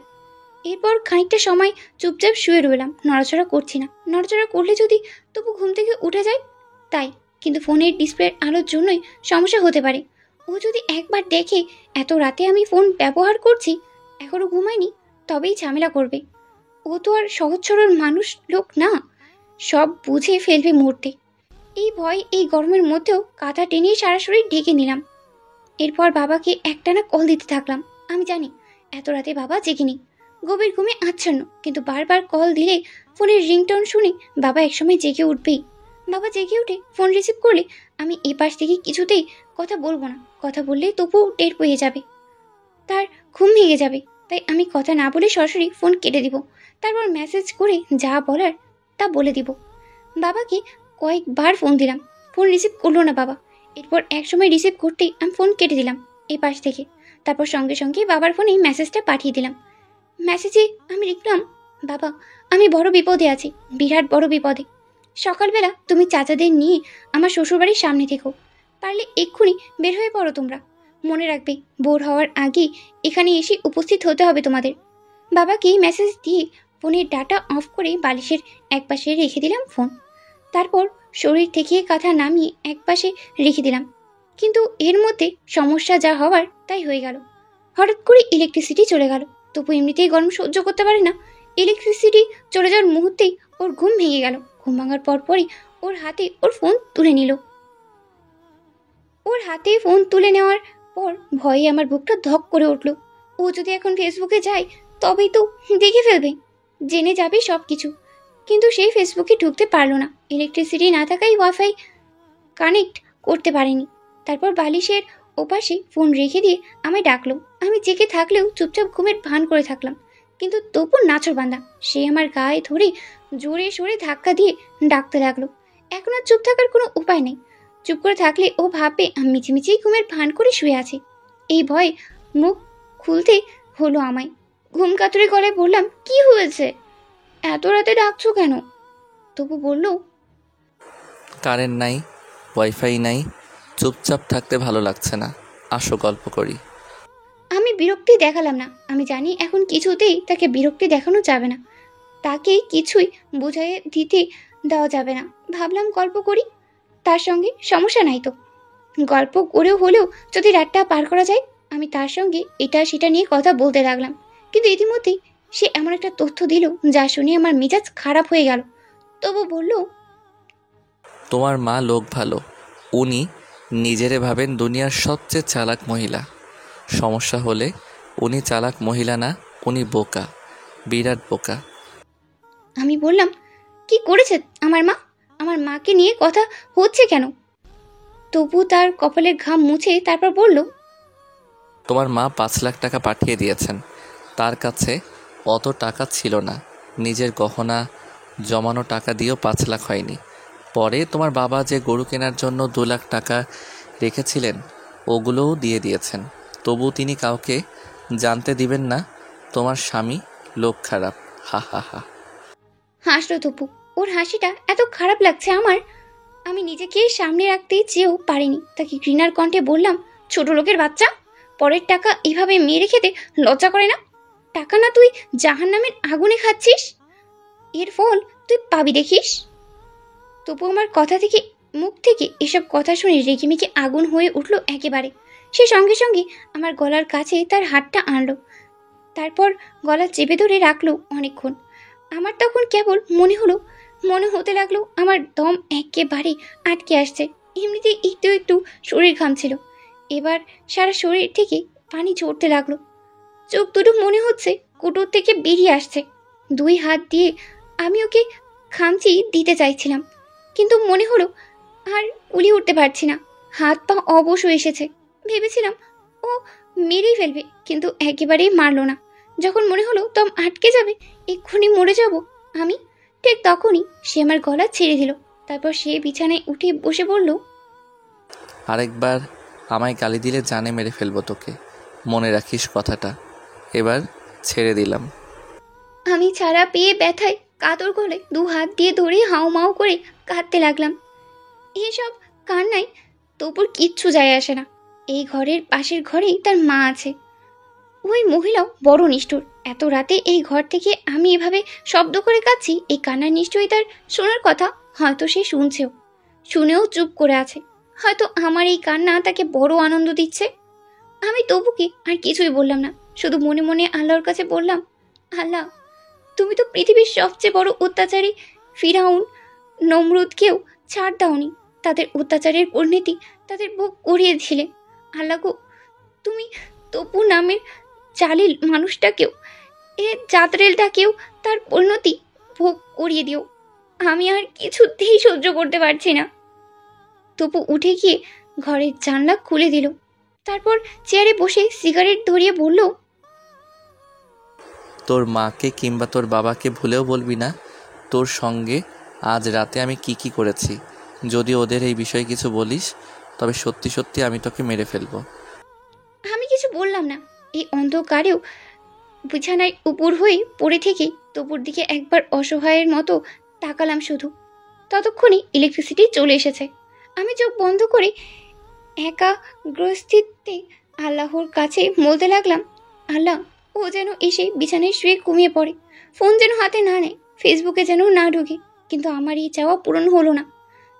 এরপর খানিকটা সময় চুপচাপ শুয়ে রইলাম, নড়াচড়া করছি না। নড়াচড়া করলে যদি তবু ঘুম থেকে উঠে যায় তাই, কিন্তু ফোনের ডিসপ্লের আলোর জন্যই সমস্যা হতে পারে। ও যদি একবার দেখে এত রাতে আমি ফোন ব্যবহার করছি, এখনও ঘুমায়নি, তবেই ঝামেলা করবে। ও তো আর সহজ সরল মানুষ লোক না, সব বুঝে ফেলবে মুহূর্তে। এই ভয় এই গরমের মধ্যেও কাঁথা টেনে সারা শরীর ঢেকে নিলাম। এরপর বাবাকে একটানা কল দিতে থাকলাম। আমি জানি এত রাতে বাবা জেগেনি, গভীর ঘুমে আচ্ছন্ন, কিন্তু বারবার কল দিলে ফোনের রিংটোন শুনে বাবা একসময় জেগে উঠবেই। বাবা জেগে উঠে ফোন রিসিভ করলে আমি এ পাশ থেকে কিছুতেই কথা বলবো না। কথা বললে তবু টের পেয়ে যাবে, তার ঘুম ভেঙে যাবে। তাই আমি কথা না বলে সরাসরি ফোন কেটে দিব, তারপর মেসেজ করে যা বলার তা বলে দিব। বাবাকে কয়েকবার ফোন দিলাম, ফোন রিসিভ করলো না বাবা। এরপর একসময় রিসিভ করতেই আমি ফোন কেটে দিলাম এই পাশ থেকে। তারপর সঙ্গে সঙ্গে বাবার ফোনে মেসেজটা পাঠিয়ে দিলাম। মেসেজে আমি লিখলাম, বাবা আমি বড় বিপদে আছি, বিরাট বড় বিপদে। সকালবেলা তুমি চাচাদের নিয়ে আমার শ্বশুরবাড়ির সামনে থেকো, পারলে এক্ষুনি বের হয়ে পড়ো তোমরা। মনে রাখবে ভোর হওয়ার আগেই এখানে এসে উপস্থিত হতে হবে তোমাদের। বাবাকে মেসেজ দিয়ে ফোনের ডাটা অফ করে বালিশের একপাশে রেখে দিলাম ফোন। তারপর শরীর থেকে কাঁথা নামিয়ে একপাশে রেখে দিলাম। কিন্তু এর মধ্যে সমস্যা যা হওয়ার তাই হয়ে গেল। হঠাৎ করে ইলেকট্রিসিটি চলে গেল। তবু এমনিতেই গরম সহ্য করতে পারে না। ইলেকট্রিসিটি চলে যাওয়ার মুহূর্তেই ওর ঘুম ভেঙে গেল। ঘুম ভাঙার পরপরই ওর হাতে ওর ফোন তুলে নিল। ওর হাতে ফোন তুলে নেওয়ার পর ভয়ে আমার বুকটা ধক করে উঠল। ও যদি এখন ফেসবুকে যায় তবেই তো দেখে ফেলবে, জেনে যাবে সব কিছু। কিন্তু সেই ফেসবুকে ঢুকতে পারলো না, ইলেকট্রিসিটি না থাকায় ওয়াইফাই কানেক্ট করতে পারেনি। তারপর বালিশের ওপাশে ফোন রেখে দিয়ে আমায় ডাকলো। আমি জেগে থাকলেও চুপচাপ ঘুমের ভান করে থাকলাম। কিন্তু তবু নাছোড়বান্দা সে আমার গায়ে ধরে জোরে সোরে ধাক্কা দিয়ে ডাকতে লাগলো। এখন আর চুপ থাকার কোনো উপায় নেই। চুপ করে থাকলে ও ভাববে আমি মিছিমিছি ঘুমের ভান করে শুয়ে আছি। এই ভয়ে মুখ খুলতে হলো আমায়। ঘুম কাতুরে গলায় বললাম, কি হয়েছে, এত রাতে ডাকছো কেন? তবু বলল, কারেন্ট নাই, ওয়াইফাই নাই, চুপচাপ থাকতে ভালো লাগছে না, আসো গল্প করি। আমি বিরক্তি দেখালাম না। আমি জানি এখন কিছুতেই তাকে বিরক্তি দেখানো যাবে না, তাকে কিছুই বুঝাই দিতে দেওয়া যাবে না। ভাবলাম গল্প করি, তার সঙ্গে সমস্যা নাই তো। গল্প করেও হলেও যদি রাতটা পার করা যায়। আমি তার সঙ্গে এটা সেটা নিয়ে কথা বলতে লাগলাম। কিন্তু ইতিমধ্যেই সে এমন একটা তথ্য দিল যা শুনে আমার মেজাজ খারাপ হয়ে গেল। তবু বলল, তোমার মা লোক ভালো, উনি নিজেরে ভাবেন দুনিয়ার সবচেয়ে চালাক মহিলা। সমস্যা হলে উনি চালাক মহিলা না, উনি বোকা, বিরাট বোকা। আমি বললাম, কি করেছে আমার মা? আমার মাকে নিয়ে কথা হচ্ছে কেন? তবু তার কপালের ঘাম মুছে তারপর বলল, তোমার মা 5 লাখ টাকা পাঠিয়ে দিয়েছেন। তার কাছে অত টাকা ছিল না, নিজের গহনা জমানো টাকা দিয়েও 5 লাখ হয়নি। পরে তোমার বাবা যে গরু কেনার জন্য 2 লাখ টাকা রেখেছিলেন ওগুলোও দিয়ে দিয়েছেন। তবু তিনি কাউকে জানতে দিবেন না তোমার স্বামী লোক খারাপ। হা হা হা। হাসলো তপু। ওর হাসিটা এত খারাপ লাগছে আমার, আমি নিজেকে সামনে রাখতে চেয়েও পারিনি। তাকে ঘৃণার কণ্ঠে বললাম, ছোট লোকের বাচ্চা, পরের টাকা এভাবে মেরে খেতে লজ্জা করে না? টাকা না তুই জাহান্নামের আগুনে খাচ্ছিস, এর ফল তুই পাবি দেখিস। তপু আমার কথা থেকে মুখ থেকে এসব কথা শুনে রেগেমেগে আগুন হয়ে উঠলো একেবারে। সে সঙ্গে সঙ্গে আমার গলার কাছে তার হাতটা আনলো, তারপর গলা চেপে ধরে রাখলো অনেকক্ষণ। আমার তখন কেবল মনে হতে লাগলো আমার দম একেবারে আটকে আসছে। এমনিতে একটু একটু শরীর ঘামছিল, এবার সারা শরীর থেকে পানি ঝরতে লাগলো। চোখ দুটো মনে হচ্ছে কুটোর থেকে বেরিয়ে আসছে। 2 হাত দিয়ে আমি ওকে খামচি দিতে চাইছিলাম, কিন্তু মনে হলো আর কুলি উঠতে পারছি না। হাত পা অবশ হয়ে এসেছে। ভেবেছিলাম ও মেরেই ফেলবে, কিন্তু একেবারেই মারলো না। যখন মনে হলো দম আটকে যাবে, এক্ষুনি মরে যাব আমি, ঠিক তখনই সে আমার গলা ছেড়ে দিল। তারপর সে বিছানায় উঠে বসে বলল, আরেকবার আমায় গালি দিলে জানে মেরে ফেলবো তোকে, মনে রাখিস কথাটা। এবার ছেড়ে দিলাম। আমি ছাড়া পেয়ে ব্যথায় কাতর গলায় 2 হাত দিয়ে ধরে হাউমাউ করে কাঁদতে লাগলাম। এসব কান্নায় তবুর কিচ্ছু যায় আসে না। এই ঘরের পাশের ঘরেই তার মা আছে। ওই মহিলাও বড় নিষ্ঠুর। এত রাতে এই ঘর থেকে আমি এভাবে শব্দ করে কাঁদছি, এই কান্নার নিশ্চয়ই তার শোনার কথা। হয়তো সে শুনেও চুপ করে আছে। হয়তো আমার এই কান্না তাকে বড় আনন্দ দিচ্ছে। আমি তবুকে আর কিছুই বললাম না, শুধু মনে মনে আল্লাহর কাছে বললাম, আল্লাহ তুমি তো পৃথিবীর সবচেয়ে বড় অত্যাচারী ফিরাউন নমরুদকেও ছাড় দাওনি। তাদের অত্যাচারের পরিণতি তাদের বুক উড়িয়ে দিলে। আল্লাহ গো, তুমি তপু নামের জালিল মানুষটাকেও এ যাত্রেলটাকেও তার পরিণতি ভোগ করিয়ে দিও। আমি আর কিছুতেই সহ্য করতে পারছি না। তপু উঠে গিয়ে ঘরের জানলা খুলে দিল। তারপর চেয়ারে বসে সিগারেট ধরিয়ে বলল, তোর মাকে কিংবা তোর বাবাকে ভুলেও বলবি না তোর সঙ্গে আজ রাতে আমি কি কি করেছি। যদি ওদের এই বিষয়ে কিছু বলিস তবে সত্যি সত্যি আমি তোকে মেরে ফেলবো। আমি কিছু বললাম না। এই অন্ধকারেও বিছানায় উপর হয়ে পড়ে থেকে তপুর দিকে একবার অসহায়ের মতো তাকালাম শুধু। ততক্ষণে ইলেকট্রিসিটি চলে এসেছে। আমি চোখ বন্ধ করে একাগ্রচিত্তে আল্লাহর কাছে বলতে লাগলাম, আল্লাহ, ও যেন এসে বিছানায় শুয়ে ঘুমিয়ে পড়ে, ফোন যেন হাতে না নেয়, ফেসবুকে যেন না ঢুকে। কিন্তু আমার এই চাওয়া পূরণ হলো না।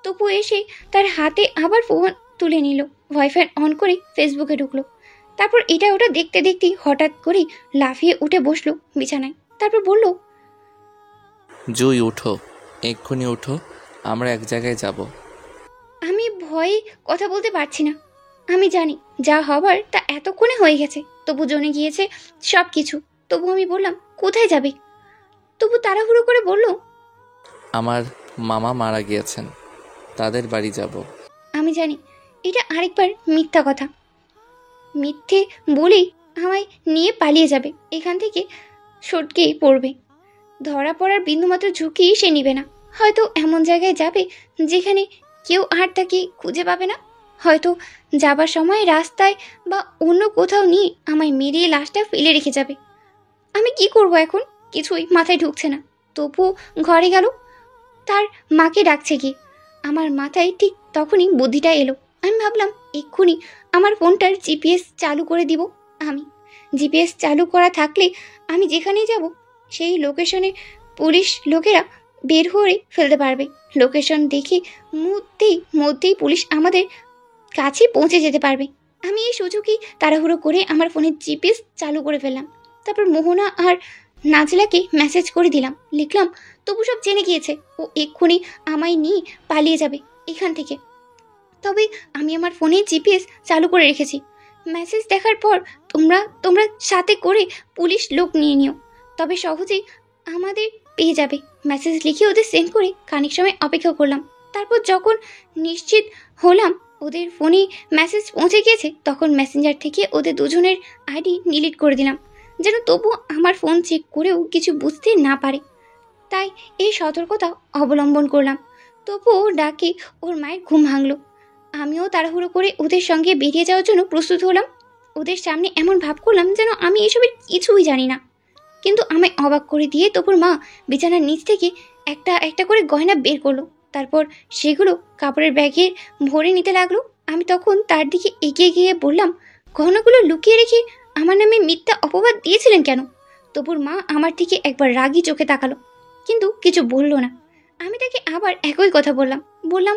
তপু এসে তার হাতে আবার ফোন তুলে নিল, ওয়াইফাই অন করে ফেসবুকে ঢুকলো। তারপর এটা ওটা দেখতে দেখতে হঠাৎ করে লাফিয়ে উঠে বসলো বিছানায়। তারপর বলল, জুই উঠো, এক্ষুনি উঠো, আমরা এক জায়গায় যাব। আমি ভয়ে কথা বলতে পারছি না। আমি জানি যা হবার তা এতক্ষণে হয়ে গেছে। তবু জেনে গিয়েছে সব কিছু। তবু আমি বললাম, কোথায় যাবে? তবু তাড়াহুড়ো করে বলল, আমার মামা মারা গিয়েছেন, তাদের বাড়ি যাব। আমি জানি এটা আরেকবার মিথ্যা কথা। মিথ্যে বলেই আমায় নিয়ে পালিয়ে যাবে, এখান থেকে সটকেই পড়বে। ধরা পড়ার বিন্দুমাত্র ঝুঁকি সে নিবে না। হয়তো এমন জায়গায় যাবে যেখানে কেউ আর তাকে খুঁজে পাবে না। হয়তো যাবার সময় রাস্তায় বা অন্য কোথাও নিয়ে আমায় মেরিয়ে লাশটা ফেলে রেখে যাবে। আমি কি করব এখন? কিছুই মাথায় ঢুকছে না। তপু ঘরে গেল, তার মাকে ডাকছে গিয়ে। আমার মাথায় ঠিক তখনই বুদ্ধিটা এলো। আমি ভাবলাম এক্ষুনি আমার ফোনটার জিপিএস চালু করে দিব। আমি জিপিএস চালু করা থাকলে আমি যেখানেই যাব সেই লোকেশনে পুলিশ লোকেরা বের হয়ে ফেলতে পারবে। লোকেশন দেখে মধ্যেই পুলিশ আমাদের কাছে পৌঁছে যেতে পারবে। আমি এই সুযোগই তাড়াহুড়ো করে আমার ফোনের জিপিএস চালু করে ফেললাম। তারপর মোহনা আর নাজলাকে মেসেজ করে দিলাম, লিখলাম, তবু সব জেনে গিয়েছে, ও এক্ষুনি আমায় নিয়ে পালিয়ে যাবে এখান থেকে। তবে আমি আমার ফোনে জিপিএস চালু করে রেখেছি। মেসেজ দেখার পর তোমরা সাথে করে পুলিশ লোক নিয়ে নিও, তবে সহজেই আমাদের পেয়ে যাবে। মেসেজ লিখে ওদের সেন্ড করে খানিক সময় অপেক্ষা করলাম। তারপর যখন নিশ্চিত হলাম ওদের ফোনে মেসেজ পৌঁছে গিয়েছে, তখন মেসেঞ্জার থেকে ওদের দুজনের আইডি ডিলিট করে দিলাম, যেন তবু আমার ফোন চেক করেও কিছু বুঝতে না পারে। তাই এই সতর্কতা অবলম্বন করলাম। তবুও ডাকে ওর মায়ের ঘুম ভাঙলো। আমিও তাড়াহুড়ো করে ওদের সঙ্গে বেরিয়ে যাওয়ার জন্য প্রস্তুত হলাম। ওদের সামনে এমন ভাব করলাম যেন আমি এসবের কিছুই জানি না। কিন্তু আমায় অবাক করে দিয়ে তপুর মা বিছানার নিচ থেকে একটা একটা করে গয়না বের করলো। তারপর সেগুলো কাপড়ের ব্যাগে ভরে নিতে লাগলো। আমি তখন তার দিকে এগিয়ে গিয়ে বললাম, গহনাগুলো লুকিয়ে রেখে আমার নামে মিথ্যা অপবাদ দিয়েছিলেন কেন? তপুর মা আমার দিকে একবার রাগি চোখে তাকালো, কিন্তু কিছু বলল না। আমি তাকে আবার একই কথা বললাম,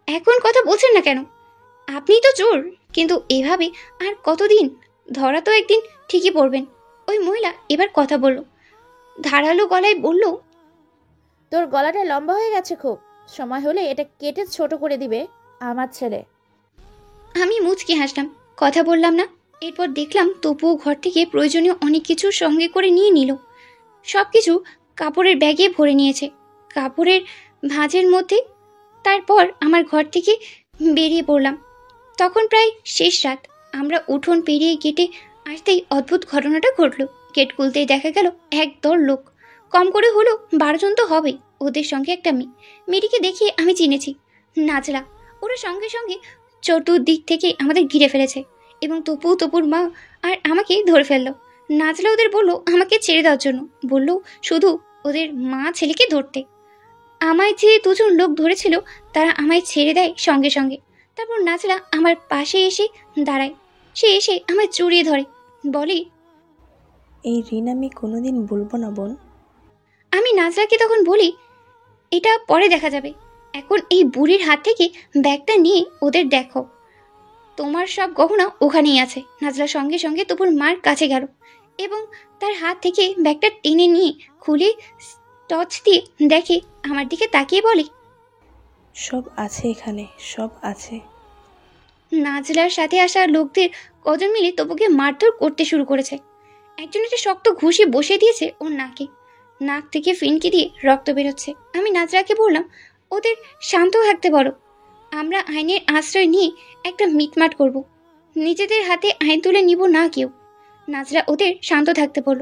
এখন কথা বলছেন না কেন? আপনিই তো চোর। কিন্তু এভাবে আর কতদিন? ধরা তো একদিন ঠিকই পড়বেন। ওই মহিলা এবার কথা বলল, ধারালো গলায় বলল, তোর গলাটা লম্বা হয়ে গেছে খুব, সময় হলে এটা কেটে ছোট করে দিবে আমার ছেলে। আমি মুচকি হাসলাম, কথা বললাম না। এরপর দেখলাম তপুও ঘর থেকে প্রয়োজনীয় অনেক কিছু সঙ্গে করে নিয়ে নিল। সব কিছু কাপড়ের ব্যাগে ভরে নিয়েছে, কাপড়ের ভাঁজের মধ্যে। তারপর আমার ঘর থেকে বেরিয়ে পড়লাম। তখন প্রায় শেষ রাত। আমরা উঠোন পেরিয়ে গেটে আসতেই অদ্ভুত ঘটনাটা ঘটলো। গেট খুলতেই দেখা গেল একদল লোক, কম করে হলো 12 জন তো হবেই। ওদের সঙ্গে একটা মেয়েটিকে দেখিয়ে আমি চিনেছি, নাজলা। ওরা সঙ্গে সঙ্গে চতুর্দিক থেকে আমাদের ঘিরে ফেলেছে এবং তপুর মা আর আমাকে ধরে ফেললো। নাজলা ওদের বলল আমাকে ছেড়ে দেওয়ার জন্য, বলল শুধু ওদের মা ছেলেকে ধরতে। আমায় যে দুজন লোক ধরেছিল তারা আমায় ছেড়ে দেয় সঙ্গে সঙ্গে। তারপর নাজলা আমার পাশে এসে দাঁড়ায়। সে এসে আমায় জড়িয়ে ধরে, বলে, এই ঋণ আমি কোনোদিন বলবো না বোন। আমি নাজলাকে তখন বলি, এটা পরে দেখা যাবে, এখন এই বুড়ির হাত থেকে ব্যাগটা নিয়ে ওদের দেখো, তোমার সব গহনা ওখানেই আছে। নাজলা সঙ্গে সঙ্গে তপুর মার কাছে গেল এবং তার হাত থেকে ব্যাগটা টেনে নিয়ে খুলে টর্চ দিয়ে দেখে, আমার দিকে তাকিয়ে বলে, সব আছে এখানে, সব আছে। নাজলার সাথে আসা লোকদের কজন মিলে তপুকে মারধর করতে শুরু করেছে। একজন একটা শক্ত ঘুষি বসিয়ে দিয়েছে ওর নাকে। নাক থেকে ফিনকি দিয়ে রক্ত বেরোচ্ছে। আমি নাজরাকে বললাম, ওদের শান্ত থাকতে বলো। আমরা আইনের আশ্রয় নিয়ে একটা মিটমাট করব। নিজেদের হাতে আইন তুলে নিব না কেউ। নাজরা ওদের শান্ত থাকতে বলল।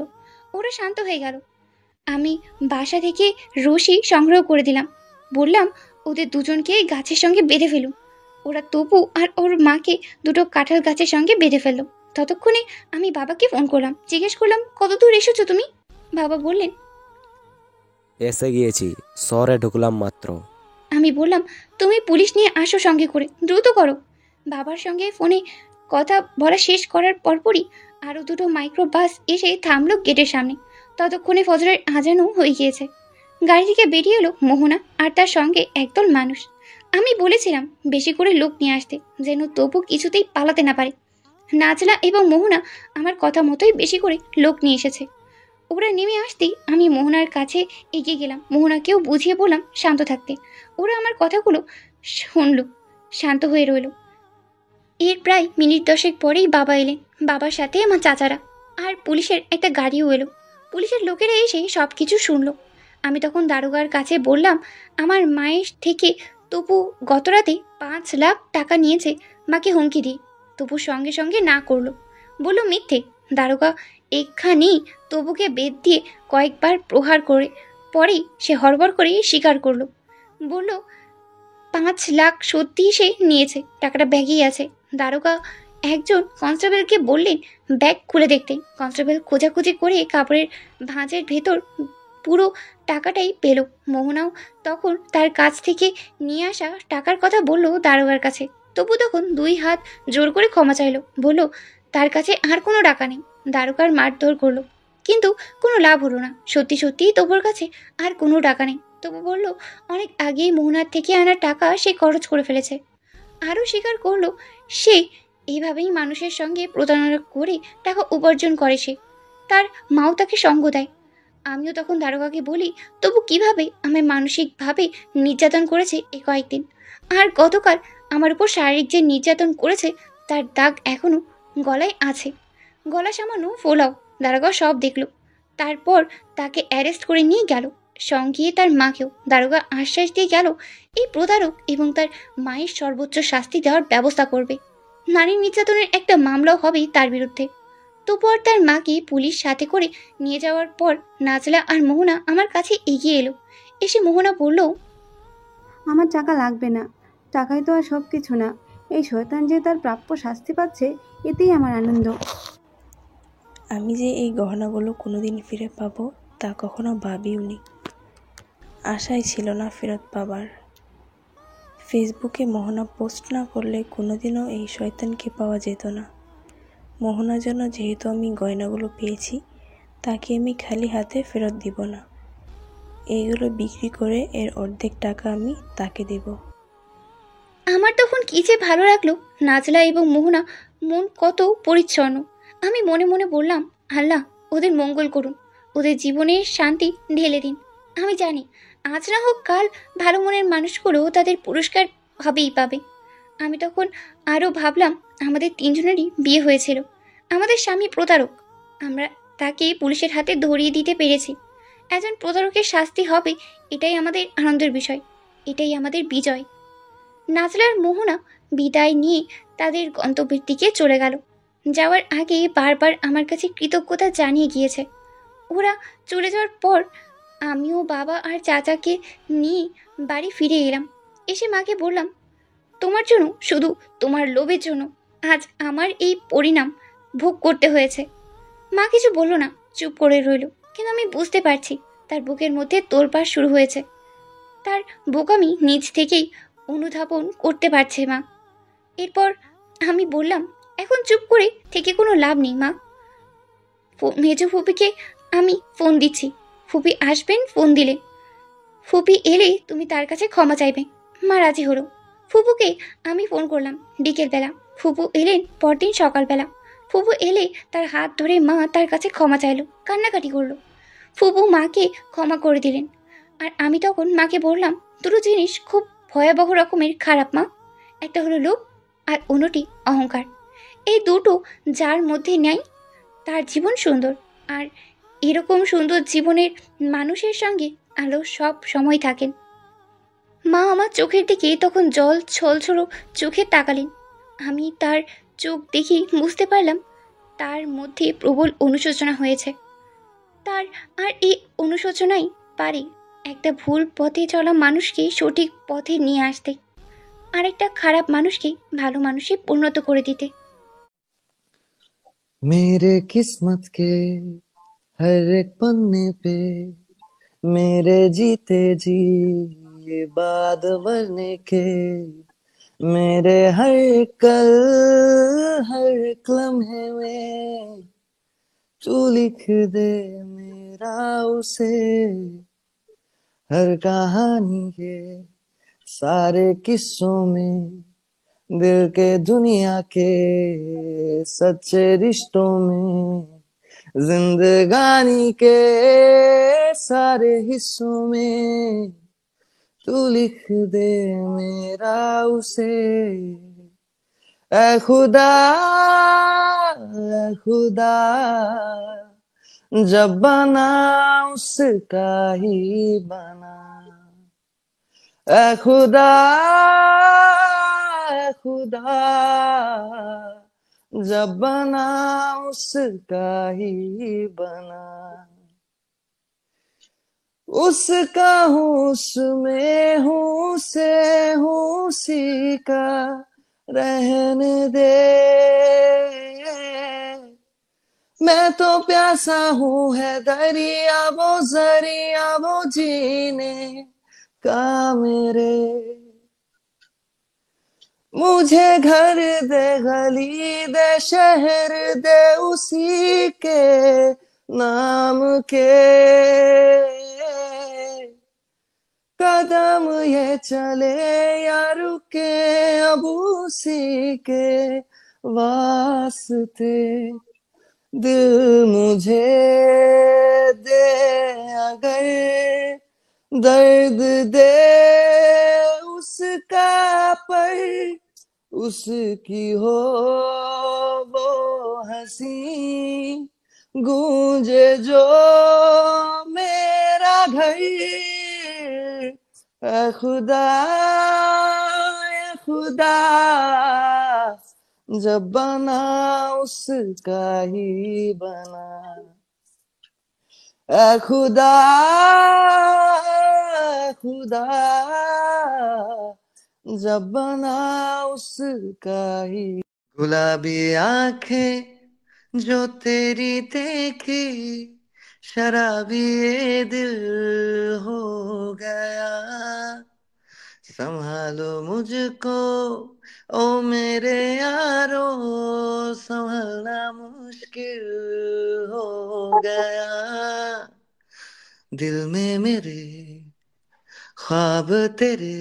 ওরা শান্ত হয়ে গেল। আমি বাসা থেকে রশি সংগ্রহ করে দিলাম। বললাম, ওদের দুজনকে গাছের সঙ্গে বেঁধে ফেলুন। ওরা তপু আর ওর মাকে দুটো কাঁঠাল গাছের সঙ্গে বেঁধে ফেললো। ততক্ষণে আমি বাবাকে ফোন করলাম, জিজ্ঞেস করলাম, কত দূর এসেছো তুমি? বাবা বললেন, এসে গিয়েছি, শহরে ঢুকলাম মাত্র। আমি বললাম, তুমি পুলিশ নিয়ে আসো সঙ্গে করে, দ্রুত করো। বাবার সঙ্গে ফোনে কথা বলা শেষ করার পরপরই আরও দুটো মাইক্রো বাস এসে থামলো গেটের সামনে। ততক্ষণে ফজরের আজানও হয়ে গিয়েছে। গাড়ি থেকে বেরিয়ে এলো মোহনা আর তার সঙ্গে একদল মানুষ। আমি বলেছিলাম বেশি করে লোক নিয়ে আসতে, যেন তবু কিছুতেই পালাতে না পারে। নাজলা এবং মোহনা আমার কথা মতোই বেশি করে লোক নিয়ে এসেছে। ওরা নেমে আসতেই আমি মোহনার কাছে এগিয়ে গেলাম। মোহনাকেও বুঝিয়ে বললাম শান্ত থাকতে। ওরা আমার কথাগুলো শুনল, শান্ত হয়ে রইল। এর প্রায় মিনিট 10 পরেই বাবা এলেন। বাবার সাথে আমার চাচারা আর পুলিশের একটা গাড়িও এলো। পুলিশের লোকেরা এসে সব কিছু শুনলো। আমি তখন দারোগার কাছে বললাম, আমার মায়ের থেকে তপু গতরাতে 5 লাখ টাকা নিয়েছে মাকে হুমকি দিয়ে। তপু সঙ্গে সঙ্গে না করলো, বলল মিথ্যে। দারোগা এখানেই তবুকে বেদ দিয়ে কয়েকবার প্রহার করে পরেই সে হড়বড় করে স্বীকার করলো। বলল 5 লাখ সত্যিই সে নিয়েছে, টাকাটা ব্যাগেই আছে। দারোগা একজন কনস্টেবলকে বললেন ব্যাগ খুলে দেখতে। কনস্টেবল খোঁজাখুঁজি করে কাপড়ের ভাঁজের ভেতর পুরো টাকাটাই পেল। মোহনাও তখন তার কাছ থেকে নিয়ে আসা টাকার কথা বলল দারোগার কাছে। তবু তখন 2 হাত জোর করে ক্ষমা চাইল, বলল তার কাছে আর কোনো টাকা নেই। দারোগার মারধর করলো, কিন্তু কোনো লাভ হলো না। সত্যি সত্যিই তবুর কাছে আর কোনো টাকা নেই। তবু বলল অনেক আগেই মোহনার থেকে আনা টাকা সে খরচ করে ফেলেছে। আরও স্বীকার করলো সে এইভাবেই মানুষের সঙ্গে প্রতারণা করে টাকা উপার্জন করে। সে তার মাও তাকে সঙ্গ দেয়। আমিও তখন দারোগাকে বলি, তবু কিভাবে আমায় মানসিকভাবে নির্যাতন করেছে এই কয়েকদিন, আর গতকাল আমার উপর শারীরিক যে নির্যাতন করেছে তার দাগ এখনো গলায় আছে। গলা সামান্য ফোলাও। দারোগা সব দেখলো। তারপর তাকে অ্যারেস্ট করে নিয়ে গেল, সঙ্গে তার মাকেও। দারোগা আশ্বাস দিয়ে গেল এই প্রতারক এবং তার মায়ের সর্বোচ্চ শাস্তি দেওয়ার ব্যবস্থা করবে। নারী নির্যাতনের একটা মামলাও হবে তার বিরুদ্ধে। তবু আর তার মাকে পুলিশ সাথে করে নিয়ে যাওয়ার পর নাজলা আর মোহনা আমার কাছে এগিয়ে এলো। এসে মোহনা বলল, আমার টাকা লাগবে না, টাকাই তো আর সব কিছু না। এই শয়তান যে তার প্রাপ্য শাস্তি পাচ্ছে, এতেই আমার আনন্দ। আমি যে এই গহনাগুলো কোনোদিন ফিরে পাবো তা কখনো ভাবিওনি। আশাই ছিল না ফেরত পাবার। ফেসবুকে মোহনা পোস্ট না করলে কোনোদিনও এই শয়তানকে পাওয়া যেত না। মোহনার জন্য যেহেতু আমি গয়নাগুলো পেয়েছি, তাকে আমি খালি হাতে ফেরত দিব না। এইগুলো বিক্রি করে এর অর্ধেক টাকা আমি তাকে দেব। আমার তখন কি যে ভালো লাগলো। নাজলা এবং মোহনা মন কত পরিচ্ছন্ন। আমি মনে মনে বললাম, আল্লাহ ওদের মঙ্গল করুন, ওদের জীবনের শান্তি ঢেলে দিন। আমি জানি আজ না হোক কাল ভালো মনের মানুষগুলো তাদের পুরস্কার হবেই পাবে। আমি তখন আরও ভাবলাম, আমাদের 3 জনেরই বিয়ে হয়েছিল। আমাদের স্বামী প্রতারক, আমরা তাকে পুলিশের হাতে ধরিয়ে দিতে পেরেছি। একজন প্রতারকের শাস্তি হবে, এটাই আমাদের আনন্দের বিষয়, এটাই আমাদের বিজয়। নাজলার মোহনা বিদায় নিয়ে তাদের গন্তব্যের দিকে চলে গেল। যাওয়ার আগে বারবার আমার কাছে কৃতজ্ঞতা জানিয়ে গিয়েছে। ওরা চলে যাওয়ার পর আমিও বাবা আর চাচাকে নিয়ে বাড়ি ফিরে এলাম। এসে মাকে বললাম, তোমার জন্য, শুধু তোমার লোভের জন্য আজ আমার এই পরিণাম ভোগ করতে হয়েছে। মা কিছু বলল না, চুপ করে রইল। কিন্তু আমি বুঝতে পারছি তার বুকের মধ্যে তোলপাড় শুরু হয়েছে। তার বোকামি নিজ থেকেই অনুধাবন করতে পারছে মা। এরপর আমি বললাম, এখন চুপ করে থেকে কোনো লাভ নেই মা। মেজো ফুপিকে আমি ফোন দিচ্ছি, ফুপি আসবেন ফোন দিলে। ফুপি এলে তুমি তার কাছে ক্ষমা চাইবে। মা রাজি হলো। ফুপুকে আমি ফোন করলাম বিকেলবেলা। ফুপু এলেন পরদিন সকালবেলা। ফুপু এলে তার হাত ধরে মা তার কাছে ক্ষমা চাইলো, কান্নাকাটি করলো। ফুপু মাকে ক্ষমা করে দিলেন। আর আমি তখন মাকে বললাম, দুটো জিনিস খুব ভয়াবহ রকমের খারাপ মা। একটা হলো লোভ আর অন্যটি অহংকার। এই দুটো যার মধ্যে নেই তার জীবন সুন্দর। আর এরকম সুন্দর জীবনের মানুষের সঙ্গে আলো সব সময় থাকেন। মা আমার চোখের দিকে তখন জল ছলছল চোখে তাকালেন। আমি তার চোখ দেখেই বুঝতে পারলাম তার মধ্যে প্রবল অনুশোচনা হয়েছে। তার আর এই অনুশোচনাই পারে একটা ভুল পথে চলা মানুষকে সঠিক পথে নিয়ে আসতে, আর একটা খারাপ মানুষকে ভালো মানুষে পরিণত করে দিতে। मेरे किस्मत के हर एक पन्ने पे मेरे जीते जी ये बाद मरने के मेरे हर कल हर एक लम्हे में तू लिख दे मेरा उसे हर कहानी के सारे किस्सों में दिल के दुनिया के सच्चे रिश्तों में जिंदगानी के सारे हिस्सों में तू लिख दे मेरा उसे ऐ खुदा जब बना उसका ही बना ऐ खुदा जब बना उसका ही बना उसका हूँ उसमें हूँ से हूँ उसी का रहने दे मैं तो प्यासा हूँ है दरिया वो जरिया वो जीने का मेरे मुझे घर दे गली दे शहर दे उसी के नाम के कदम ये चले या रुके अब उसी के वास्ते दिल मुझे दे अगर दर्द दे उसका पर उसकी हो वो हंसी गूंजे जो मेरा घर ऐ खुदा जब बना उसका ही बना ऐ खुदा जब बना उसका ही गुलाबी आंखें जो तेरी देखी शराबी ये दिल हो गया संभालो मुझको ओ मेरे यारो संभलना मुश्किल हो गया दिल में मेरे ख्वाब तेरे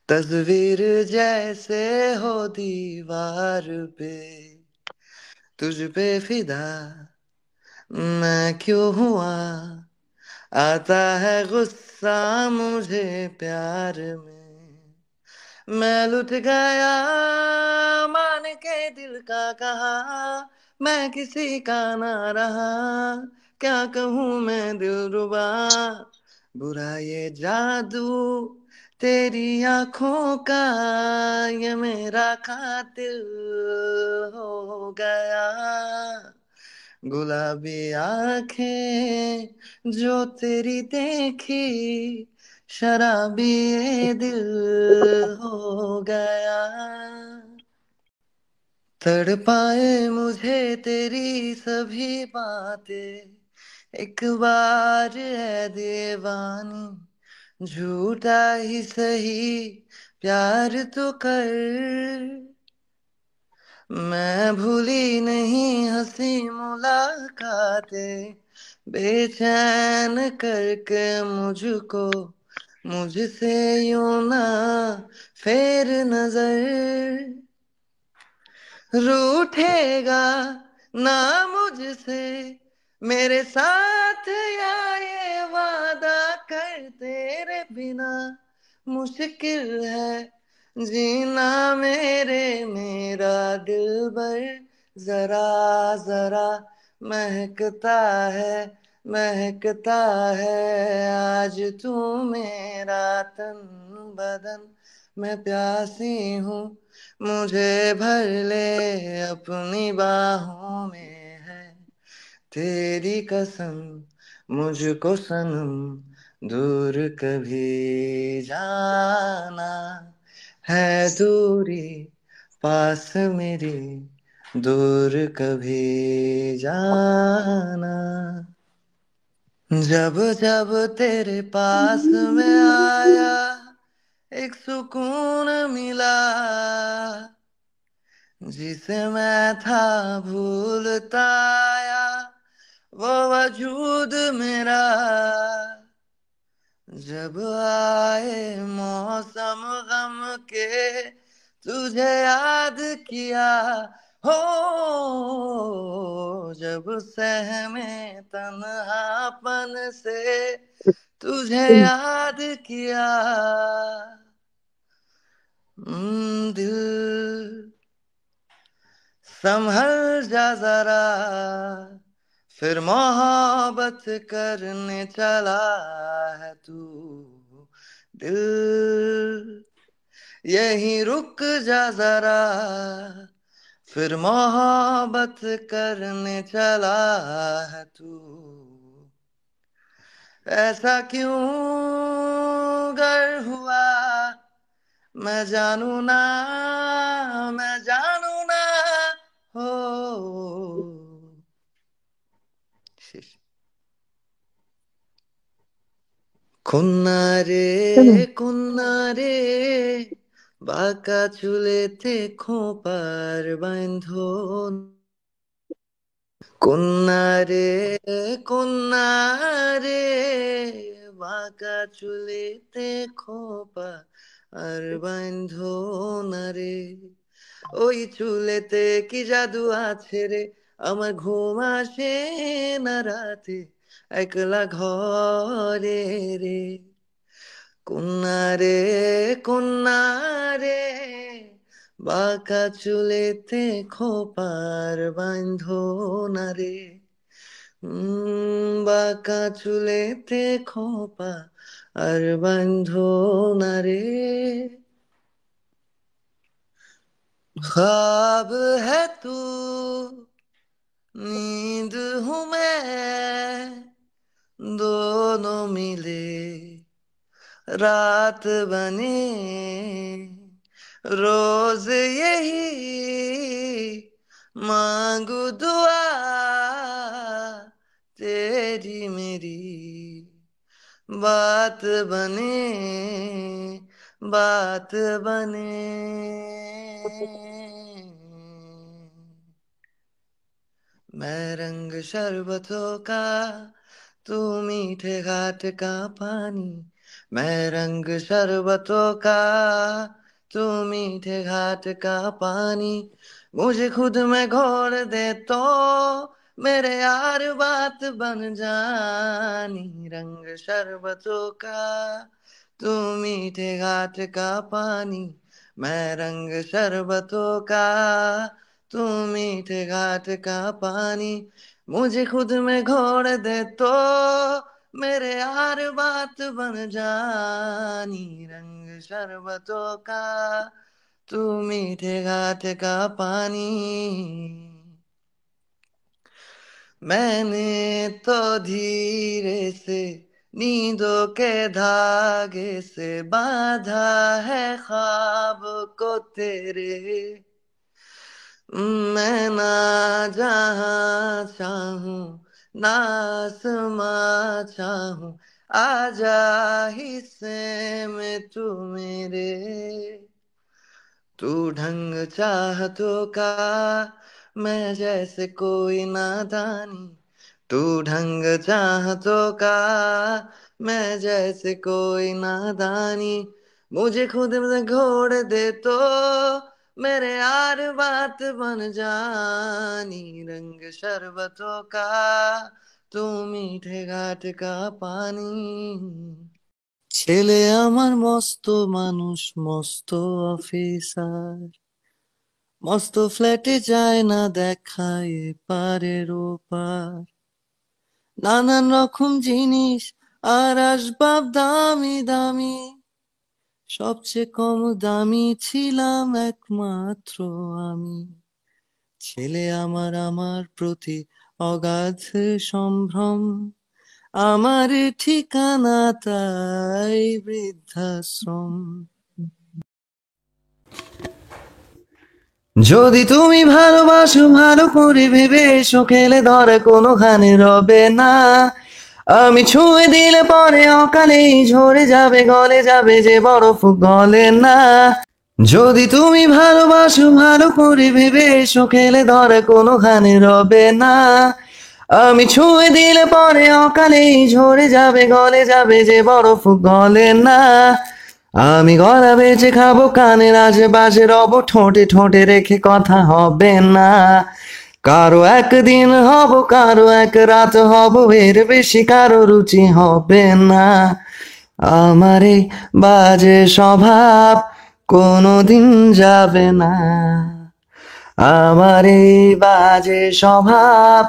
तस्वीर जैसे हो दीवार पे तुझ पे फिदा मैं क्यों हुआ आता है गुस्सा मुझे प्यार में मैं लुट गया मान के दिल का कहा मैं किसी का ना रहा क्या कहूँ मैं दिलरुबा बुरा ये जादू तेरी आंखों का ये मेरा कातिल हो गया गुलाबी आंखें जो तेरी देखी शराबी ये दिल हो गया तड़पाए मुझे तेरी सभी बातें एक बार है दीवानी झूठा ही सही प्यार तो कर मैं भूली नहीं हंसी मुलाकातें बेचैन करके मुझको मुझसे यूं ना फेर नजर रूठेगा ना मुझसे मेरे साथ या ये वादा कर तेरे बिना मुश्किल है जीना मेरा दिलबर जरा जरा महकता है महकता है आज तू मेरा तन बदन। मैं प्यासी हूँ मुझे भर ले अपनी बाहों में है तेरी कसम मुझको सनम दूर कभी जाना है दूरी पास मेरी दूर कभी जाना। जब जब तेरे पास में आया एक सुकून मिला जिसे मैं था भूलता आया वो वजूद मेरा। जब आए मौसम गम के तुझे याद किया हो जब सहमे तन्हापन से तुझे याद किया। दिल संभल जा जरा फिर मोहब्बत करने चला है तू। दिल यहीं रुक जा जरा फिर मोहब्बत करने चला है तू। ऐसा क्यों गर हुआ मैं जानू ना मैं जानू ना हो। কুন্নারে বাঁকা চুলেতে খোঁপার বাঁধন। কন্যারে কন্যারে বাঁকা চুলেতে খোঁপা আর বাঁধন রে। ওই চুলেতে কি জাদু আছে রে আমার ঘুম আসে না রাতে একলা ঘরে রে। কন্যারে কন্যারে বাঁকা চুলেতে খোপার বাঁধন রে। বাঁকা চুলেতে খোপা আর বাঁধন রে। ख्वाब है तू नींद हूँ मैं दोनों मिले रात बने रोज यही मांगू दुआ तेरी मेरी बात बने बात बने। मैं रंग शरबतों का तू मीठे घाट का पानी। मैं रंग शरबतों का तू मीठे घाट का पानी। मुझे खुद में घोर दे तो मेरे यार बात बन जानी। रंग शरबतों का तू मीठे घाट का पानी। मैं रंग शरबतों का तू मीठे घाट का पानी। मुझे खुद में घोर दे तो मेरे यार बात बन जानी। रंग शरबतों का तू मीठे घाट का पानी। मैंने तो धीरे से नींदों के धागे से बांधा है ख्वाब को तेरे। मैं ना जहाँ चाहूँ ना आसमां चाहूँ आजा हिस्से में तू मेरे। तू ढंग चाहतों का मैं जैसे कोई नादानी। तू ढंग चाहतों का मैं जैसे कोई नादानी। मुझे खुद में घोड़ दे तो मेरे यार बात बन जानी। रंग शरबतों का तू मीठे घाट का पानी। ছেলে আমার মস্ত মানুষ মস্ত অফিসার মস্ত ফ্ল্যাটে যায় না দেখায় পারের ওপার, নানান রকম জিনিস আর আসবাব দামি দামি, সবচেয়ে কম দামি ছিলাম একমাত্র আমি। ছেলে আমার আমার প্রতি অগাধ সম্ভ্রম, আমার ঠিকানা তাই বৃদ্ধাশ্রম। যদি তুমি ভালোবাসো ভালো করে ভেবে এসো, খেলে ধরে কোনোখানে রবে না, আমি ছুঁয়ে দিলে পরে অকালেই ঝরে যাবে, গলে যাবে যে বরফ গলে না। যদি তুমি ভালোবাসো ভালো করে ভেবে এসো, খেলে ধরে কোনোখানে রবে না, আমি ছুঁয়ে দিলে পরে অকালেই ঝরে যাবে, গলে যাবে যে বরফ গলে না। আমি গলা বেঁচে খাবো, কানের আশেপাশে রব, ঠোঁটে ঠোঁটে রেখে কথা হবে না। কারো একদিন হব, কারো এক রাত হব, এর বেশি কারো রুচি হবে না। আমার এই বাজে স্বভাব কোনোদিন যাবে না, আমার এই বাজে স্বভাব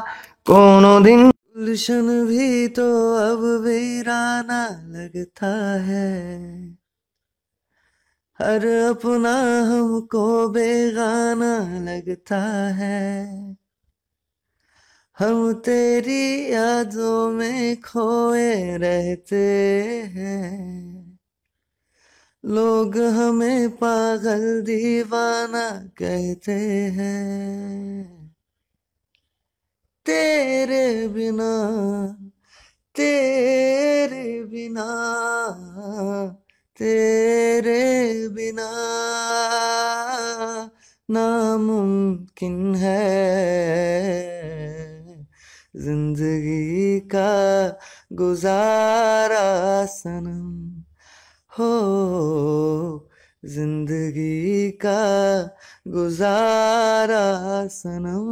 কোনোদিন। गुलशन भी तो अब वीराना लगता है, हर अपना हमको बेगाना लगता है, हम तेरी यादों में खोए रहते हैं, लोग हमें पागल दीवाना कहते हैं। तेरे बिना तेरे बिना तेरे बिना नामुमकिन है जिंदगी का गुजारा सनम, हो जिंदगी का गुजारा सनम।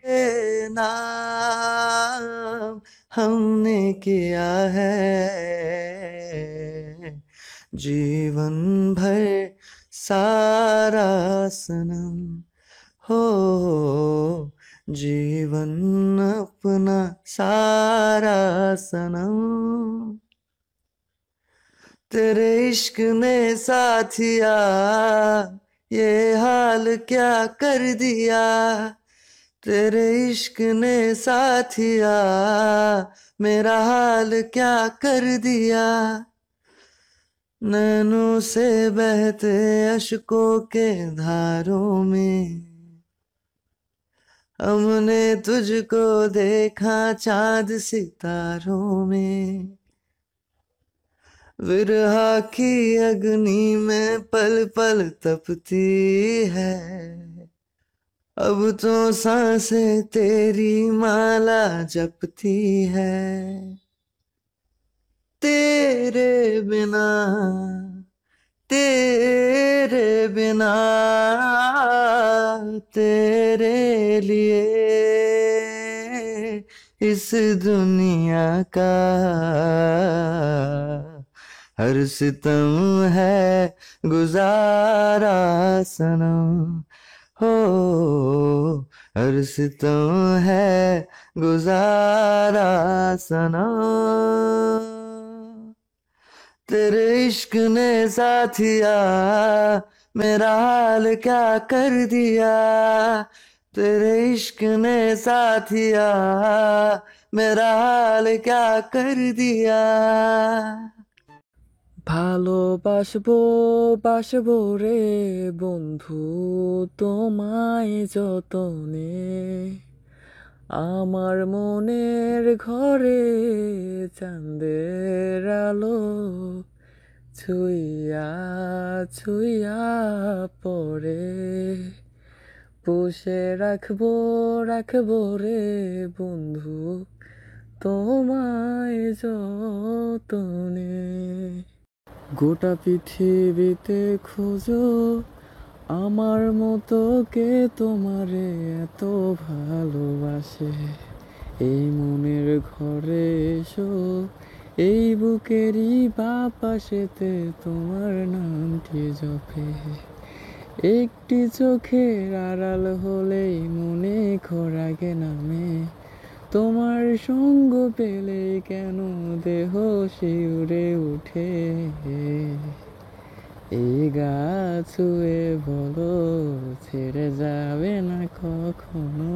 ये नाम हमने किया है जीवन भर सारा सनम, हो जीवन अपना सारा सनम। तेरे इश्क ने साथिया ये हाल क्या कर दिया, तेरे इश्क ने साथिया मेरा हाल क्या कर दिया। नैनों से बहते अश्कों के धारों में हमने तुझको देखा चांद सितारों में, विरहा की अग्नि में पल पल तपती है, अब तो सांसें तेरी माला जपती है। तेरे बिना तेरे बिना तेरे लिए इस दुनिया का हर सितम है गुजारा सनम, हो हर सितम है गुजारा सनम। तेरे इश्क ने साथिया मेरा हाल क्या कर दिया, तेरे इश्क ने साथिया मेरा हाल क्या कर दिया। ভালোবাসবো বাসবো রে বন্ধু তোমায় যতনে, আমার মনের ঘরে চাঁদের আলো ছুঁইয়া ছুঁইয়া পড়ে, পুষে রাখবো রাখবো রে বন্ধু তোমায় যতনে। গোটা পৃথিবীতে খোঁজো আমার মতো কে তোমারে এত ভালোবাসে, এই মনের ঘরে এসো এই বুকেরই বাঁ পাশেতে তোমার নামটি জপে, একটি চোখের আড়াল হলেই মনে খোরাগে নামে, তোমার সঙ্গ পেলে কেন দেহ শিউরে উঠে। এই গা ছুঁয়ে বলো ছেড়ে যাবে না কখনো,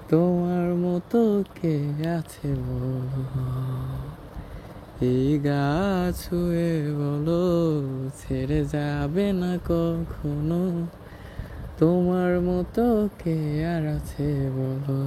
তোমার মতো কে আছে বলো। এই গা ছুঁয়ে বলো ছেড়ে যাবে না কখনো, তোমার মতো কে আর আছে বলো।